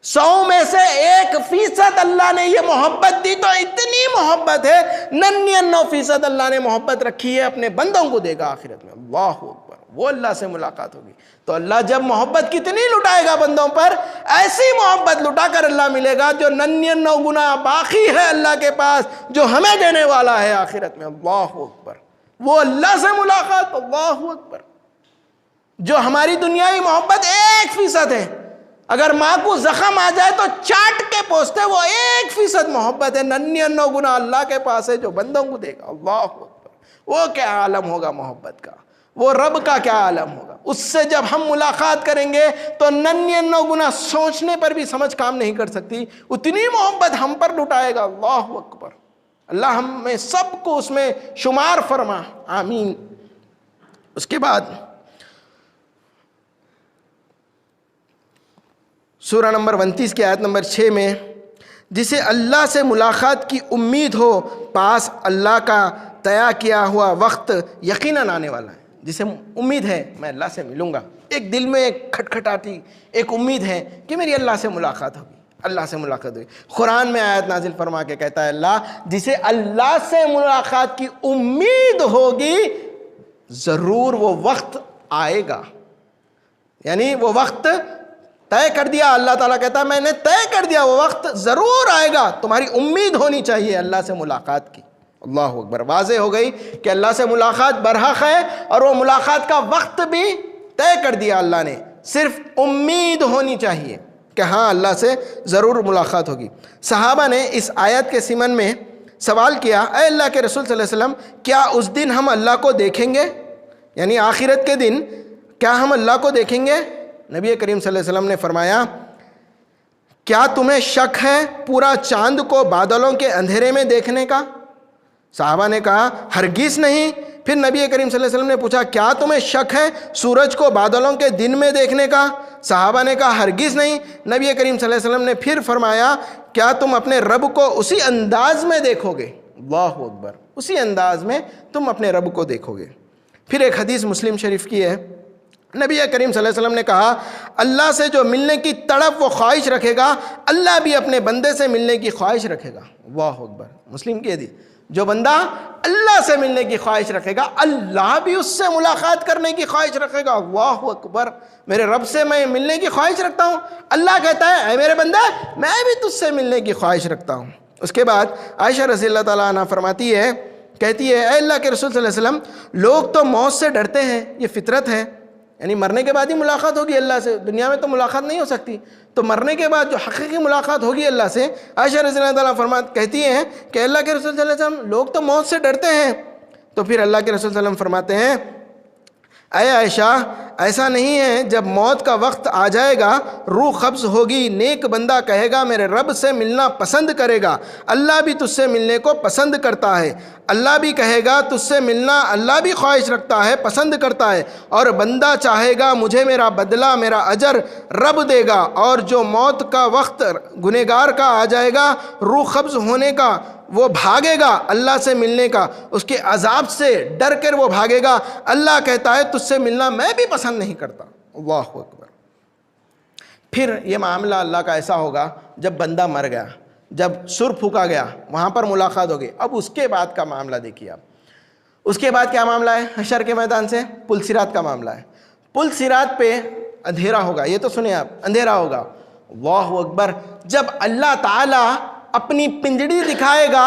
[SPEAKER 2] 100 میں سے 1% اللہ نے یہ محبت دی، تو اتنی محبت ہے 99% اللہ نے محبت رکھی ہے اپنے بندوں کو دے گا آخرت میں۔ اللہ اکبر۔ وہ اللہ سے ملاقات ہوگی تو اللہ جب محبت کتنی لٹائے گا بندوں پر، ایسی محبت لٹا کر اللہ ملے گا جو 99 گنا باقی ہے اللہ کے پاس، جو ہمیں دینے والا ہے آخرت میں۔ اللہ اکبر۔ وہ اللہ سے ملاقات، اللہ اکبر۔ جو ہماری دنیاوی محبت 1% ہے، اگر ماں کو زخم آ جائے تو چاٹ کے پوچھتے، وہ 1% محبت ہے، 99 گنا اللہ کے پاس ہے جو بندوں کو دے گا۔ اللہ اکبر۔ وہ کیا عالم ہوگا محبت کا، وہ رب کا کیا عالم ہوگا۔ اس سے جب ہم ملاقات کریں گے تو 99 گنا سوچنے پر بھی سمجھ کام نہیں کر سکتی، اتنی محبت ہم پر لٹائے گا۔ اللہ اکبر۔ اللہ ہمیں سب کو اس میں شمار فرما، آمین۔ اس کے بعد سورہ نمبر 29 کی آیت نمبر 6 میں، جسے اللہ سے ملاقات کی امید ہو، پاس اللہ کا طے کیا ہوا وقت یقیناً آنے والا ہے۔ جسے امید ہے میں اللہ سے ملوں گا، ایک دل میں ایک کھٹکھٹاتی ایک امید ہے کہ میری اللہ سے ملاقات ہوگی، اللہ سے ملاقات ہوگی۔ قرآن میں آیت نازل فرما کے کہتا ہے اللہ جسے اللہ سے ملاقات کی امید ہوگی ضرور وہ وقت آئے گا، یعنی وہ وقت طے کر دیا. اللہ تعالیٰ کہتا ہے میں نے طے کر دیا, وہ وقت ضرور آئے گا, تمہاری امید ہونی چاہیے اللہ سے ملاقات کی. اللہ اکبر. واضح ہو گئی کہ اللہ سے ملاقات برحق ہے, اور وہ ملاقات کا وقت بھی طے کر دیا اللہ نے, صرف امید ہونی چاہیے کہ ہاں اللہ سے ضرور ملاقات ہوگی. صحابہ نے اس آیت کے سمن میں سوال کیا, اے اللہ کے رسول صلی اللہ علیہ وسلم, کیا اس دن ہم اللہ کو دیکھیں گے؟ یعنی آخرت کے دن کیا ہم اللہ کو دیکھیں گے؟ نبی کریم صلی اللہ علیہ وسلم نے فرمایا, کیا تمہیں شک ہے پورا چاند کو بادلوں کے اندھیرے میں دیکھنے کا؟ صحابہ نے کہا ہرگز نہیں. پھر نبی کریم صلی اللہ علیہ وسلم نے پوچھا, کیا تمہیں شک ہے سورج کو بادلوں کے دن میں دیکھنے کا؟ صحابہ نے کہا ہرگز نہیں. نبی کریم صلی اللہ علیہ وسلم نے پھر فرمایا, کیا تم اپنے رب کو اسی انداز میں دیکھو گے؟ اللہ اکبر. اسی انداز میں تم اپنے رب کو دیکھو گے. پھر ایک حدیث مسلم شریف کی ہے, نبی کریم صلی اللہ علیہ وسلم نے کہا, اللہ سے جو ملنے کی تڑپ و خواہش رکھے گا, اللہ بھی اپنے بندے سے ملنے کی خواہش رکھے گا. اللہ اکبر. مسلم کی حدیث. جو بندہ اللہ سے ملنے کی خواہش رکھے گا, اللہ بھی اس سے ملاقات کرنے کی خواہش رکھے گا. اللہ اکبر. میرے رب سے میں ملنے کی خواہش رکھتا ہوں. اللہ کہتا ہے اے میرے بندہ, میں بھی تجھ سے ملنے کی خواہش رکھتا ہوں. اس کے بعد عائشہ رضی اللہ تعالیٰ عنہ فرماتی ہے, کہتی ہے, اے اللہ کے رسول صلی اللہ علیہ وسلم, لوگ تو موت سے ڈرتے ہیں, یہ فطرت ہے, یعنی مرنے کے بعد ہی ملاقات ہوگی اللہ سے, دنیا میں تو ملاقات نہیں ہو سکتی, تو مرنے کے بعد جو حقیقی ملاقات ہوگی اللہ سے. عائشہ رضی اللہ تعالیٰ کہتی ہیں کہ اللہ کے رسول صلی اللہ علیہ وسلم, لوگ تو موت سے ڈرتے ہیں. تو پھر اللہ کے رسول صلی اللہ علیہ وسلم فرماتے ہیں, اے عائشہ, ایسا نہیں ہے, جب موت کا وقت آ جائے گا, روح قبض ہوگی, نیک بندہ کہے گا میرے رب سے ملنا پسند کرے گا, اللہ بھی تجھ سے ملنے کو پسند کرتا ہے. اللہ بھی کہے گا تجھ سے ملنا اللہ بھی خواہش رکھتا ہے, پسند کرتا ہے. اور بندہ چاہے گا مجھے میرا بدلہ, میرا اجر رب دے گا. اور جو موت کا وقت گنہگار کا آ جائے گا, روح قبض ہونے کا, وہ بھاگے گا اللہ سے ملنے کا, اس کے عذاب سے ڈر کر وہ بھاگے گا. اللہ کہتا ہے تجھ سے ملنا میں بھی پسند نہیں کرتا. اللہ اکبر. پھر یہ معاملہ اللہ کا ایسا ہوگا, جب بندہ مر گیا, جب سر پھونکا گیا, وہاں پر ملاقات ہوگی. اب اس کے بعد کا معاملہ دیکھیے آپ. اس کے بعد کیا معاملہ ہے؟ حشر کے میدان سے پل صراط کا معاملہ ہے. پل صراط پہ اندھیرا ہوگا, یہ تو سنیں آپ, اندھیرا ہوگا. اللہ اکبر. جب اللہ تعالیٰ اپنی پنجڑی دکھائے گا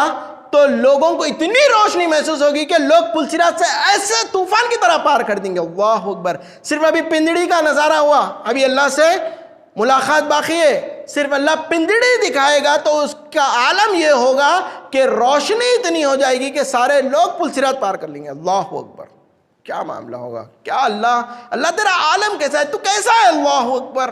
[SPEAKER 2] تو لوگوں کو اتنی روشنی محسوس ہوگی کہ لوگ پل صراط سے ایسے طوفان کی طرح پار کر دیں گے. اللہ اکبر. صرف ابھی پنجڑی کا نظارہ ہوا, ابھی اللہ سے ملاقات باقی ہے. صرف اللہ پنجڑی دکھائے گا تو اس کا عالم یہ ہوگا کہ روشنی اتنی ہو جائے گی کہ سارے لوگ پل صراط پار کر لیں گے. اللہ اکبر. کیا معاملہ ہوگا, کیا اللہ تیرا عالم کیسا ہے, تو کیسا ہے. اللہ اکبر.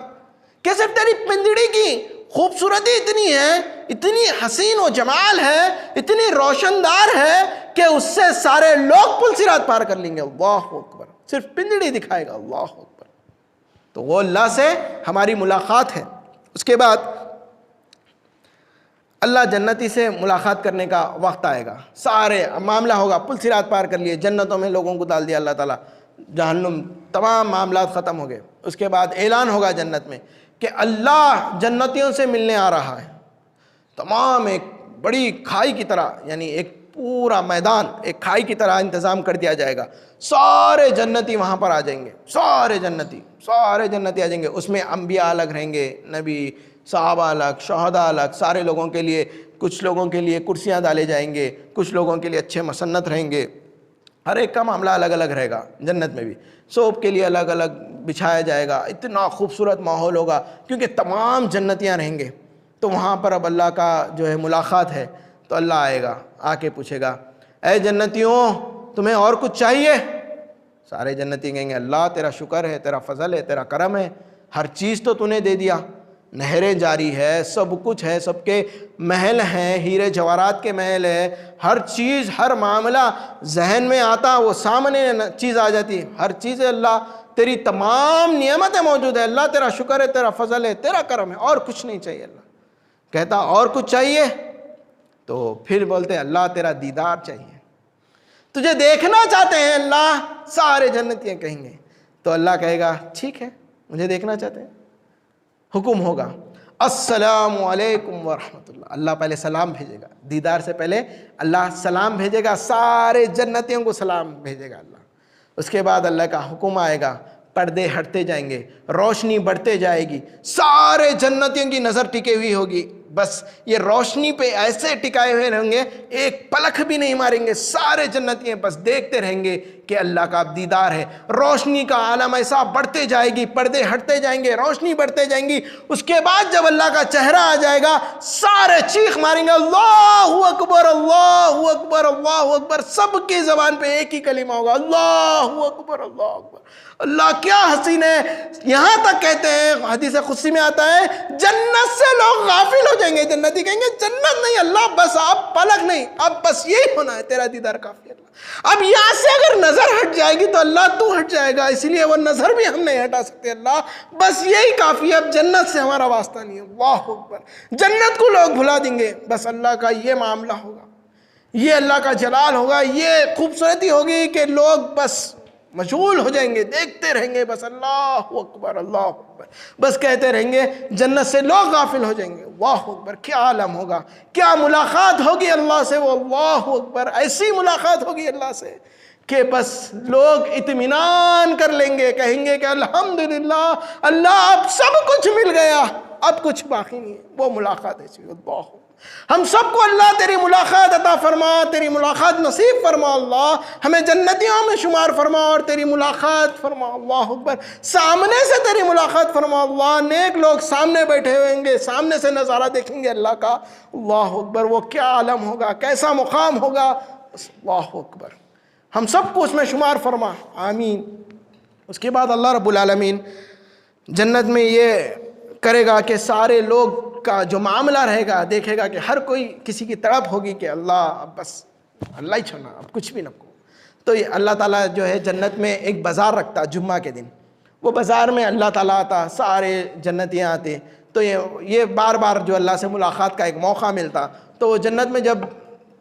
[SPEAKER 2] کہ صرف تیری پنجڑی کی خوبصورتی اتنی ہے, اتنی حسین و جمال ہے, اتنی روشندار ہے کہ اس سے سارے لوگ پل صراط پار کر لیں گے. اللہ اکبر. صرف پنجڑی دکھائے گا. اللہ اکبر. تو وہ اللہ سے ہماری ملاقات ہے. اس کے بعد اللہ جنتی سے ملاقات کرنے کا وقت آئے گا, سارے معاملہ ہوگا, پل صراط پار کر لیے, جنتوں میں لوگوں کو ڈال دیا اللہ تعالیٰ, جہنم, تمام معاملات ختم ہو گئے. اس کے بعد اعلان ہوگا جنت میں کہ اللہ جنتیوں سے ملنے آ رہا ہے. تمام ایک بڑی کھائی کی طرح, یعنی ایک پورا میدان ایک کھائی کی طرح انتظام کر دیا جائے گا. سارے جنتی وہاں پر آ جائیں گے, سارے جنتی آ جائیں گے. اس میں انبیاء الگ رہیں گے, نبی, صحابہ الگ, شہداء الگ. سارے لوگوں کے لیے, کچھ لوگوں کے لیے کرسیاں ڈالے جائیں گے, کچھ لوگوں کے لیے اچھے مسنت رہیں گے. ہر ایک کا معاملہ الگ الگ رہے گا. جنت میں بھی سوپ کے لیے الگ الگ بچھایا جائے گا. اتنا خوبصورت ماحول ہوگا کیونکہ تمام جنتیاں رہیں گے. تو وہاں پر اب اللہ کا جو ہے ملاقات ہے, تو اللہ آئے گا, آ کے پوچھے گا, اے جنتیوں تمہیں اور کچھ چاہیے؟ سارے جنتی کہیں گے اللہ تیرا شکر ہے, تیرا فضل ہے, تیرا کرم ہے, ہر چیز تو نے دے دیا, نہریں جاری ہے, سب کچھ ہے, سب کے محل ہیں, ہیرے جواہرات کے محل ہے, ہر چیز, ہر معاملہ ذہن میں آتا وہ سامنے چیز آ جاتی, ہر چیز ہے. اللہ تیری تمام نعمتیں موجود ہے, اللہ تیرا شکر ہے, تیرا فضل ہے, تیرا کرم ہے, اور کچھ نہیں چاہیے. اللہ کہتا اور کچھ چاہیے؟ تو پھر بولتے اللہ تیرا دیدار چاہیے, تجھے دیکھنا چاہتے ہیں اللہ. سارے جنتیاں کہیں گے. تو اللہ کہے گا ٹھیک ہے, مجھے دیکھنا چاہتے ہیں. حکم ہوگا السلام علیکم ورحمۃ اللہ. اللہ پہلے سلام بھیجے گا, دیدار سے پہلے اللہ سلام بھیجے گا, سارے جنتیوں کو سلام بھیجے گا اللہ. اس کے بعد اللہ کا حکم آئے گا, پردے ہٹتے جائیں گے، روشنی بڑھتے جائے گی، سارے جنتیوں کی نظر ٹکے ہوئی ہوگی، بس یہ روشنی پہ ایسے ٹکائے ہوئے رہیں گے، ایک پلک بھی نہیں ماریں گے، سارے جنتی بس دیکھتے رہیں گے کہ اللہ کا دیدار ہے۔ روشنی کا عالم ایسا بڑھتے جائے گی، پردے ہٹتے جائیں گے، روشنی بڑھتے جائیں گی، اس کے بعد جب اللہ کا چہرہ آ جائے گا سارے چیخ ماریں گے اللہ اکبر اللہ اکبر اللہ اکبر، سب کی زبان پہ ایک ہی کلمہ ہوگا اللہ اکبر اللہ اکبر۔ اللہ کیا حسین ہے، یہاں تک کہتے ہیں حدیث قدسی میں آتا ہے جنت سے لوگ غافل ہو جائیں گے، جنتی کہیں گے جنت نہیں اللہ، بس اب پلک نہیں، اب بس یہی ہونا ہے، تیرا دیدار کافی ہے اللہ۔ اب یہاں سے اگر نظر ہٹ جائے گی تو اللہ تو ہٹ جائے گا، اس لیے وہ نظر بھی ہم نہیں ہٹا سکتے، اللہ بس یہی کافی ہے، اب جنت سے ہمارا واسطہ نہیں ہے۔ اللہ اکبر، جنت کو لوگ بھلا دیں گے، بس اللہ کا یہ معاملہ ہوگا، یہ اللہ کا جلال ہوگا، یہ خوبصورتی ہوگی کہ لوگ بس مشغول ہو جائیں گے، دیکھتے رہیں گے، بس اللہ اکبر اللہ اکبر، بس کہتے رہیں گے، جنت سے لوگ غافل ہو جائیں گے۔ اللہ اکبر، کیا عالم ہوگا، کیا ملاقات ہوگی اللہ سے، وہ اللہ اکبر، ایسی ملاقات ہوگی اللہ سے کہ بس لوگ اطمینان کر لیں گے، کہیں گے کہ الحمدللہ اللہ اب سب کچھ مل گیا، اب کچھ باقی نہیں ہے۔ وہ ملاقات ایسی، اللہ اکبر، ہم سب کو اللہ تیری ملاقات عطا فرما، تیری ملاقات نصیب فرما، اللہ ہمیں جنتیوں میں شمار فرما اور تیری ملاقات فرما۔ اللہ اکبر، سامنے سے تیری ملاقات فرما، اللہ نیک لوگ سامنے بیٹھے ہوئیں گے، سامنے سے نظارہ دیکھیں گے اللہ کا۔ اللہ اکبر، وہ کیا عالم ہوگا، کیسا مقام ہوگا، اللہ اکبر، ہم سب کو اس میں شمار فرما، آمین۔ اس کے بعد اللہ رب العالمین جنت میں یہ کرے گا کہ سارے لوگ کا جو معاملہ رہے گا، دیکھے گا کہ ہر کوئی کسی کی تڑپ ہوگی کہ اللہ اب بس اللہ ہی چھوڑنا، اب کچھ بھی نہ کو۔ تو یہ اللہ تعالیٰ جو ہے جنت میں ایک بازار رکھتا جمعہ کے دن، وہ بازار میں اللہ تعالیٰ آتا، سارے جنتیاں آتے، تو یہ بار بار جو اللہ سے ملاقات کا ایک موقع ملتا، تو وہ جنت میں جب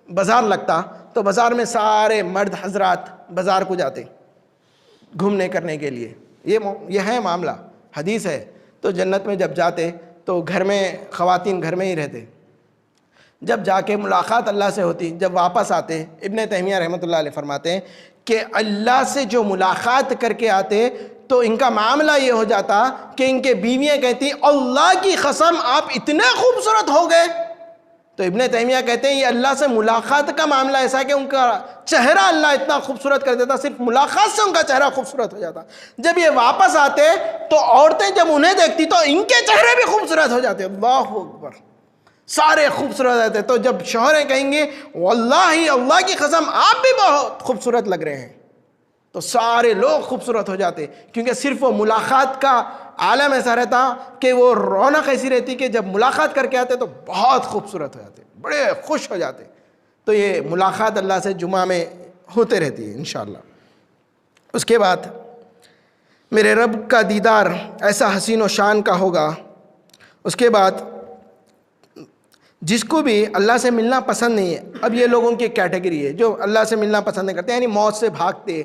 [SPEAKER 2] بازار لگتا تو بازار میں سارے مرد حضرات بازار کو جاتے گھومنے کرنے کے لیے، یہ ہے معاملہ، حدیث ہے۔ تو جنت میں جب جاتے تو گھر میں خواتین گھر میں ہی رہتے، جب جا کے ملاقات اللہ سے ہوتی، جب واپس آتے، ابن تیمیہ رحمۃ اللہ علیہ فرماتے ہیں کہ اللہ سے جو ملاقات کر کے آتے تو ان کا معاملہ یہ ہو جاتا کہ ان کے بیویاں کہتی اللہ کی قسم آپ اتنے خوبصورت ہو گئے۔ تو ابن تیمیہ کہتے ہیں یہ اللہ سے ملاقات کا معاملہ ایسا ہے کہ ان کا چہرہ اللہ اتنا خوبصورت کر دیتا، صرف ملاقات سے ان کا چہرہ خوبصورت ہو جاتا۔ جب یہ واپس آتے تو عورتیں جب انہیں دیکھتی تو ان کے چہرے بھی خوبصورت ہو جاتے، اللہ اکبر، سارے خوبصورت رہتے۔ تو جب شوہریں کہیں گے واللہ اللہ کی قسم آپ بھی بہت خوبصورت لگ رہے ہیں، تو سارے لوگ خوبصورت ہو جاتے، کیونکہ صرف وہ ملاقات کا عالم ایسا رہتا کہ وہ رونق ایسی رہتی کہ جب ملاقات کر کے آتے تو بہت خوبصورت ہو جاتے، بڑے خوش ہو جاتے۔ تو یہ ملاقات اللہ سے جمعہ میں ہوتے رہتی ہے انشاءاللہ۔ اس کے بعد میرے رب کا دیدار ایسا حسین و شان کا ہوگا۔ اس کے بعد جس کو بھی اللہ سے ملنا پسند نہیں ہے، اب یہ لوگوں کی کیٹیگری ہے جو اللہ سے ملنا پسند نہیں کرتے، یعنی موت سے بھاگتے،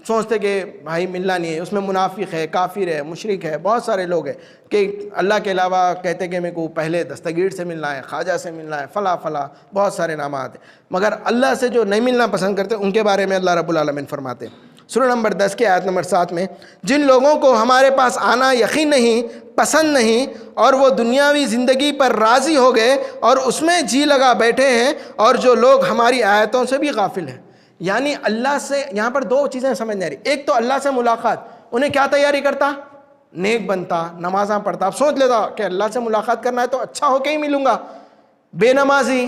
[SPEAKER 2] سوچتے کہ بھائی ملنا نہیں ہے، اس میں منافق ہے، کافر ہے، مشرک ہے، بہت سارے لوگ ہیں کہ اللہ کے علاوہ کہتے کہ میرے کو پہلے دستگیر سے ملنا ہے، خواجہ سے ملنا ہے، فلاں فلاں، بہت سارے نامات ہیں، مگر اللہ سے جو نہیں ملنا پسند کرتے ان کے بارے میں اللہ رب العالمین فرماتے ہیں سورہ نمبر 10 کے آیت نمبر 7 میں، جن لوگوں کو ہمارے پاس آنا یقین نہیں، پسند نہیں، اور وہ دنیاوی زندگی پر راضی ہو گئے اور اس میں جی لگا بیٹھے ہیں، اور جو لوگ ہماری آیتوں سے بھی غافل ہیں۔ یعنی اللہ سے یہاں پر دو چیزیں سمجھ نہیں آ رہی، ایک تو اللہ سے ملاقات، انہیں کیا تیاری کرتا، نیک بنتا، نمازاں پڑھتا، اب سوچ لیتا کہ اللہ سے ملاقات کرنا ہے تو اچھا ہو کے ہی ملوں گا، بے نمازی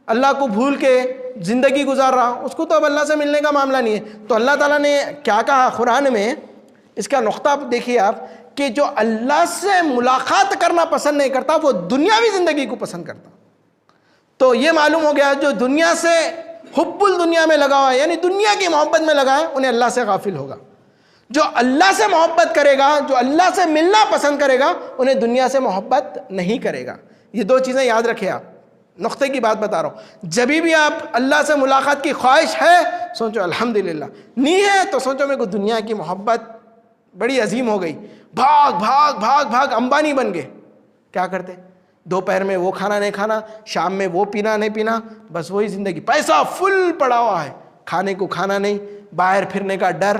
[SPEAKER 2] اللہ کو بھول کے زندگی گزار رہا، اس کو تو اب اللہ سے ملنے کا معاملہ نہیں ہے۔ تو اللہ تعالیٰ نے کیا کہا قرآن میں، اس کا نقطہ دیکھیے آپ، کہ جو اللہ سے ملاقات کرنا پسند نہیں کرتا وہ دنیاوی زندگی کو پسند کرتا۔ تو یہ معلوم ہو گیا جو دنیا سے حب الدنیا میں لگا ہوا ہے، یعنی دنیا کی محبت میں لگا ہے، انہیں اللہ سے غافل ہوگا۔ جو اللہ سے محبت کرے گا، جو اللہ سے ملنا پسند کرے گا، انہیں دنیا سے محبت نہیں کرے گا۔ یہ دو چیزیں یاد رکھیں آپ، نقطے کی بات بتا رہا ہوں۔ جب بھی آپ اللہ سے ملاقات کی خواہش ہے سوچو الحمدللہ، نہیں ہے تو سوچو میرے کو دنیا کی محبت بڑی عظیم ہو گئی، بھاگ بھاگ بھاگ بھاگ امبانی بن گئے۔ کیا کرتے؟ دوپہر میں وہ کھانا نہیں کھانا، شام میں وہ پینا نہیں پینا، بس وہی زندگی، پیسہ فل پڑا ہوا ہے، کھانے کو کھانا نہیں، باہر پھرنے کا ڈر،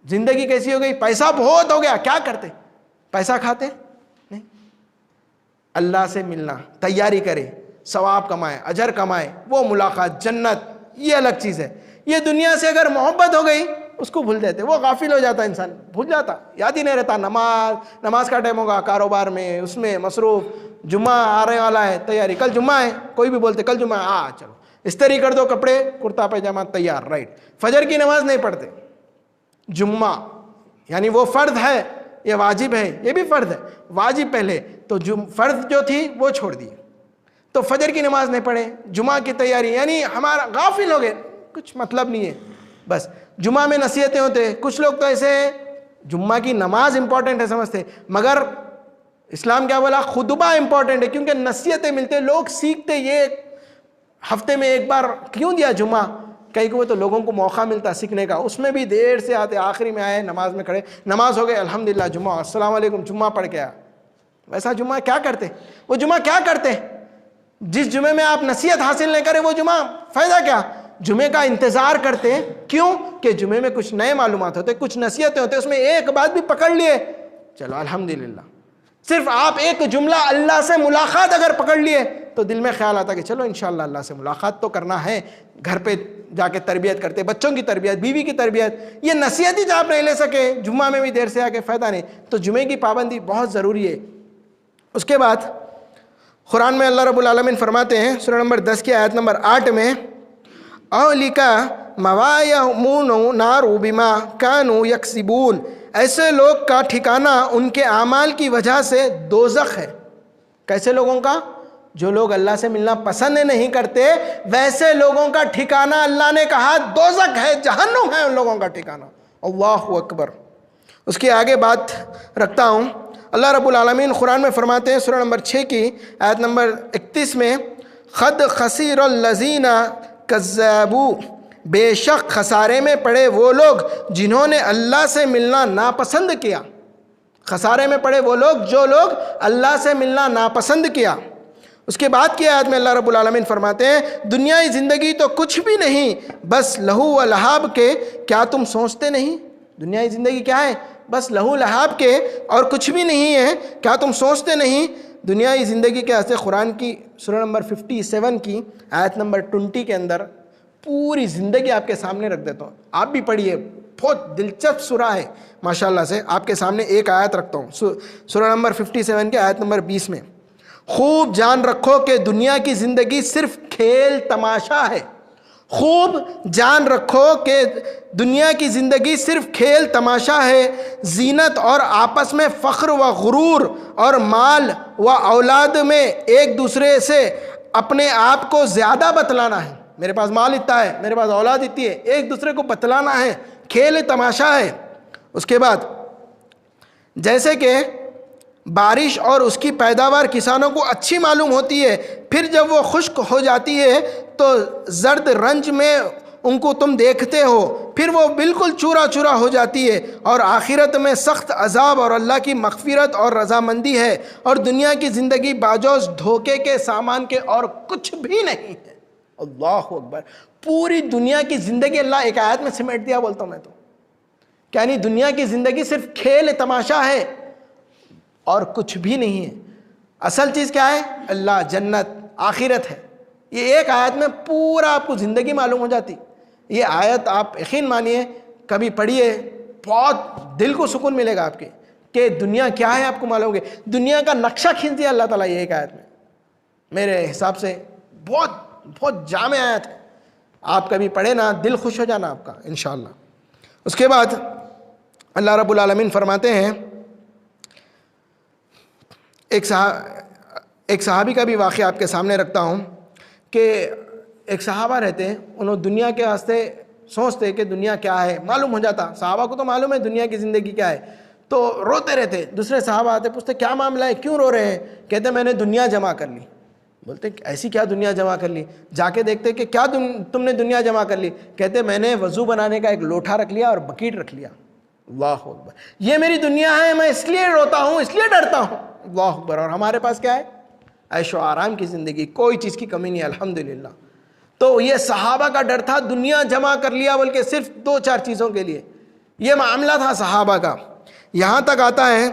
[SPEAKER 2] زندگی کیسی ہو گئی؟ پیسہ بہت ہو گیا، کیا کرتے؟ پیسہ کھاتے نہیں، اللہ سے ملنا، تیاری کرے، ثواب کمائے، اجر کمائے، وہ ملاقات، جنت، یہ الگ چیز ہے۔ یہ دنیا سے اگر محبت ہو گئی اس کو بھول دیتے، وہ غافل ہو جاتا انسان، بھول جاتا، یاد ہی نہیں رہتا۔ نماز کا ٹائم ہوگا، کاروبار میں، اس میں مصروف، جمعہ آنے والا ہے، تیاری، کل جمعہ ہے، کوئی بھی بولتے کل جمعہ ہے، چلو استری کر دو کپڑے، کرتا پائجامہ تیار، رائٹ۔ فجر کی نماز نہیں پڑھتے، جمعہ یعنی وہ فرض ہے، یہ واجب ہے، یہ بھی فرض ہے، واجب پہلے تو فرض جو تھی وہ چھوڑ دی، تو فجر کی نماز نہیں پڑھے، جمعہ کی تیاری، یعنی ہمارا غافل ہو گئے، کچھ مطلب نہیں ہے۔ بس جمعہ میں نصیحتیں ہوتے، کچھ لوگ تو ایسے جمعہ کی نماز امپورٹنٹ ہے سمجھتے، مگر اسلام کیا بولا؟ خطبہ امپورٹنٹ ہے، کیونکہ نصیحتیں ملتے، لوگ سیکھتے۔ یہ ہفتے میں ایک بار کیوں دیا جمعہ؟ کہیں کہ وہ تو لوگوں کو موقع ملتا سیکھنے کا، اس میں بھی دیر سے آتے، آخری میں آئے، نماز میں کھڑے، نماز ہو گئے، الحمدللہ جمعہ، السلام علیکم، جمعہ پڑھ کے آیا۔ ویسا جمعہ کیا کرتے؟ وہ جمعہ کیا کرتے؟ جس جمعے میں آپ نصیحت حاصل نہیں کرے وہ جمعہ فائدہ کیا؟ جمعے کا انتظار کرتے، کیوں کہ جمعے میں کچھ نئے معلومات ہوتے، کچھ نصیحتیں ہوتے، اس میں ایک بات بھی پکڑ لیے، چلو الحمدللہ۔ صرف آپ ایک جملہ اللہ سے ملاقات اگر پکڑ لیے تو دل میں خیال آتا کہ چلو انشاءاللہ اللہ سے ملاقات تو کرنا ہے، گھر پہ جا کے تربیت کرتے، بچوں کی تربیت، بیوی کی تربیت، یہ نصیحت ہی آپ نہیں لے سکے، جمعہ میں بھی دیر سے آ کے فائدہ نہیں، تو جمعے کی پابندی بہت ضروری ہے۔ اس کے بعد قرآن میں اللہ رب العالمین فرماتے ہیں سورہ نمبر 10 کی آیت نمبر 8 میں، اولئک مَوَایَهُمُ النَّارُ بِمَا كَانُوا يَكْسِبُونَ، ایسے لوگ کا ٹھکانہ ان کے اعمال کی وجہ سے دوزخ ہے۔ کیسے لوگوں کا؟ جو لوگ اللہ سے ملنا پسند نہیں کرتے، ویسے لوگوں کا ٹھکانہ اللہ نے کہا دوزخ ہے، جہنم ہے ان لوگوں کا ٹھکانہ۔ اللہ اکبر۔ اس کی آگے بات رکھتا ہوں، اللہ رب العالمین قرآن میں فرماتے ہیں سورہ نمبر 6 کی آیت نمبر 31 میں، قد خسر الذین کذبوا، بے شک خسارے میں پڑے وہ لوگ جنہوں نے اللہ سے ملنا ناپسند کیا۔ خسارے میں پڑے وہ لوگ جو لوگ اللہ سے ملنا ناپسند کیا۔ اس کے بعد کی آیت میں اللہ رب العالمین فرماتے ہیں، دنیائی زندگی تو کچھ بھی نہیں بس لہو و لعب کے، کیا تم سوچتے نہیں؟ دنیائی زندگی کیا ہے؟ بس لہو لعب کے اور کچھ بھی نہیں ہے، کیا تم سوچتے نہیں؟ دنیائی زندگی کے واسطے قرآن کی سورہ نمبر 57 کی آیت نمبر 20 کے اندر پوری زندگی آپ کے سامنے رکھ دیتا ہوں، آپ بھی پڑھیے، بہت دلچسپ سورہ ہے ماشاءاللہ سے۔ آپ کے سامنے ایک آیت رکھتا ہوں، سورہ نمبر 57 کے آیت نمبر 20 میں، خوب جان رکھو کہ دنیا کی زندگی صرف کھیل تماشا ہے۔ خوب جان رکھو کہ دنیا کی زندگی صرف کھیل تماشا ہے، زینت اور آپس میں فخر و غرور اور مال و اولاد میں ایک دوسرے سے اپنے آپ کو زیادہ بتلانا ہے۔ میرے پاس مال اتنا ہے، میرے پاس اولاد اتنی ہے، ایک دوسرے کو بتلانا ہے، کھیل تماشا ہے۔ اس کے بعد جیسے کہ بارش اور اس کی پیداوار کسانوں کو اچھی معلوم ہوتی ہے، پھر جب وہ خشک ہو جاتی ہے تو زرد رنج میں ان کو تم دیکھتے ہو، پھر وہ بالکل چورا چورا ہو جاتی ہے، اور آخرت میں سخت عذاب اور اللہ کی مغفرت اور رضامندی ہے، اور دنیا کی زندگی باجوز دھوکے کے سامان کے اور کچھ بھی نہیں ہے۔ اللہ اکبر۔ پوری دنیا کی زندگی اللہ ایک آیت میں سمیٹ دیا، بولتا ہوں میں تو، یعنی دنیا کی زندگی صرف کھیل تماشا ہے اور کچھ بھی نہیں ہے۔ اصل چیز کیا ہے؟ اللہ، جنت، آخرت ہے۔ یہ ایک آیت میں پورا آپ کو زندگی معلوم ہو جاتی۔ یہ آیت آپ یقین مانیے کبھی پڑھیے، بہت دل کو سکون ملے گا آپ کے، کہ دنیا کیا ہے آپ کو معلوم ہوگی۔ دنیا کا نقشہ کھینچ دیا اللہ تعالیٰ یہ ایک آیت میں، میرے حساب سے بہت جامع آیت ہے۔ آپ کبھی پڑھے نا، دل خوش ہو جانا آپ کا انشاءاللہ۔ اس کے بعد اللہ رب العالمین فرماتے ہیں، ایک صحابی کا بھی واقعہ آپ کے سامنے رکھتا ہوں، کہ ایک صحابہ رہتے ہیں، انہوں دنیا کے واسطے سوچتے کہ دنیا کیا ہے، معلوم ہو جاتا، صحابہ کو تو معلوم ہے دنیا کی زندگی کیا ہے، تو روتے رہتے۔ دوسرے صحابہ آتے، پوچھتے کیا معاملہ ہے، کیوں رو رہے ہیں؟ کہتے میں نے دنیا جمع کر لی۔ بولتے ایسی کیا دنیا جمع کر لی؟ جا کے دیکھتے کہ کیا تم نے دنیا جمع کر لی؟ کہتے میں نے وضو بنانے کا ایک لوٹا رکھ لیا اور بکیٹ رکھ لیا۔ اللہ اکبر۔ یہ میری دنیا ہے، میں اس لیے روتا ہوں، اس لیے ڈرتا ہوں۔ اللہ اکبر۔ اور ہمارے پاس کیا ہے؟ عیش و آرام کی زندگی، کوئی چیز کی کمی نہیں ہے الحمدللہ۔ تو یہ صحابہ کا ڈر تھا، دنیا جمع کر لیا بلکہ صرف 2-4 چیزوں کے لیے، یہ معاملہ تھا صحابہ کا. یہاں تک آتا ہے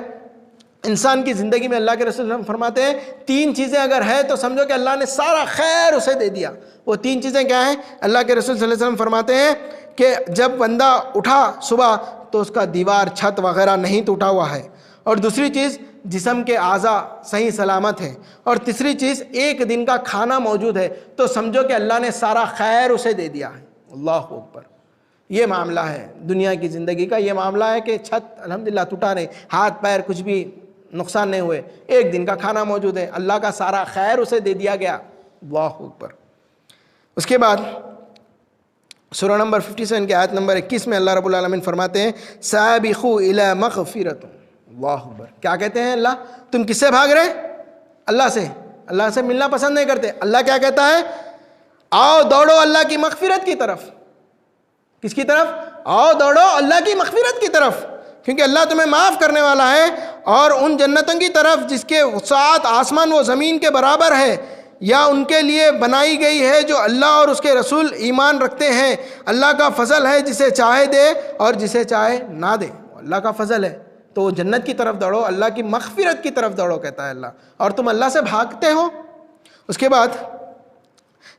[SPEAKER 2] انسان کی زندگی میں اللہ کے رسول صلی اللہ علیہ وسلم فرماتے ہیں 3 چیزیں اگر ہے تو سمجھو کہ اللہ نے سارا خیر اسے دے دیا. وہ 3 چیزیں کیا ہیں؟ اللہ کے رسول صلی اللہ علیہ وسلم فرماتے ہیں کہ جب بندہ اٹھا صبح تو اس کا دیوار چھت وغیرہ نہیں ٹوٹا ہوا ہے, اور دوسری چیز جسم کے اعضاء صحیح سلامت ہیں, اور تیسری چیز 1 دن کا کھانا موجود ہے, تو سمجھو کہ اللہ نے سارا خیر اسے دے دیا ہے. اللہ اکبر. یہ معاملہ ہے دنیا کی زندگی کا. یہ معاملہ ہے کہ چھت الحمدللہ ٹوٹا نہیں, ہاتھ پیر کچھ بھی نقصان نہیں ہوئے, 1 دن کا کھانا موجود ہے, اللہ کا سارا خیر اسے دے دیا گیا. اللہ اکبر. اس کے بعد سورہ نمبر 57 کی آیت نمبر 21 میں اللہ رب العالمین فرماتے ہیں سابقوا الی مغفرۃ. اللہ اکبر. کیا کہتے ہیں اللہ؟ تم کس سے بھاگ رہے؟ اللہ سے. اللہ سے ملنا پسند نہیں کرتے. اللہ کیا کہتا ہے؟ آؤ دوڑو اللہ کی مغفرت کی طرف. کس کی طرف؟ آؤ دوڑو اللہ کی مغفرت کی طرف, کیونکہ اللہ تمہیں معاف کرنے والا ہے, اور ان جنتوں کی طرف جس کے وسعت آسمان و زمین کے برابر ہے, یا ان کے لیے بنائی گئی ہے جو اللہ اور اس کے رسول ایمان رکھتے ہیں. اللہ کا فضل ہے, جسے چاہے دے اور جسے چاہے نہ دے. اللہ کا فضل ہے تو وہ جنت کی طرف دوڑو, اللہ کی مغفرت کی طرف دوڑو کہتا ہے اللہ, اور تم اللہ سے بھاگتے ہو. اس کے بعد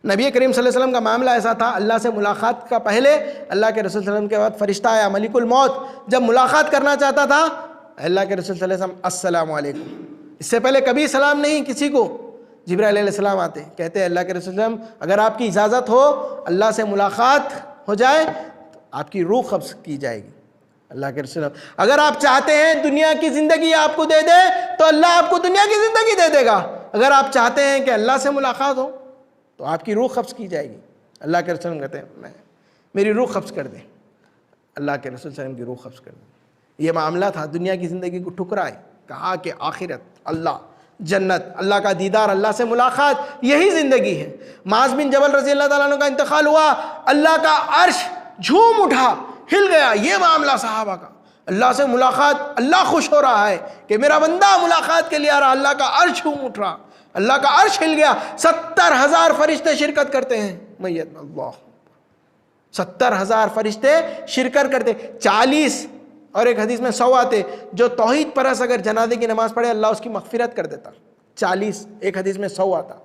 [SPEAKER 2] نبی کریم صلی اللہ علیہ وسلم کا معاملہ ایسا تھا, اللہ سے ملاقات کا پہلے اللہ کے رسول صلی اللہ علیہ وسلم کے بعد فرشتہ آیا ملک الموت, جب ملاقات کرنا چاہتا تھا اللہ کے رسول صلی اللہ علیہ وسلم السلام علیکم. اس سے پہلے کبھی سلام نہیں کسی کو. جبرائیل علیہ السلام آتے, کہتے ہیں اللہ کے رسول صلی اللہ علیہ وسلم اگر آپ کی اجازت ہو اللہ سے ملاقات ہو جائے تو آپ کی روح قبض کی جائے گی. اللہ کے رسول اگر آپ چاہتے ہیں دنیا کی زندگی آپ کو دے دے تو اللہ آپ کو دنیا کی زندگی دے دے گا. اگر آپ چاہتے ہیں کہ اللہ سے ملاقات ہو تو آپ کی روح قبض کی جائے گی. اللہ کے رسول کہتے ہیں میری روح قبض کر دیں. اللہ کے رسول صلی اللہ علیہ وسلم کی روح قبض کر دیں. یہ معاملہ تھا. دنیا کی زندگی کو ٹھکرائے, کہا کہ آخرت, اللہ, جنت, اللہ کا دیدار, اللہ سے ملاقات, یہی زندگی ہے. معاذ بن جبل رضی اللہ تعالیٰ عنہ کا انتقال ہوا, اللہ کا عرش جھوم اٹھا, ہل گیا. یہ معاملہ صحابہ کا. اللہ سے ملاقات, اللہ خوش ہو رہا ہے کہ میرا بندہ ملاقات کے لیے آ رہا, اللہ کا عرش جھوم اٹھ رہا, اللہ کا عرش ہل گیا. 70,000 فرشتے شرکت کرتے ہیں میت میں. اللہ, 70,000 فرشتے شرکت کرتے. 40 اور ایک حدیث میں 100 آتے جو توحید پرست اگر جنازے کی نماز پڑھے اللہ اس کی مغفرت کر دیتا. 40 ایک حدیث میں 100 آتا.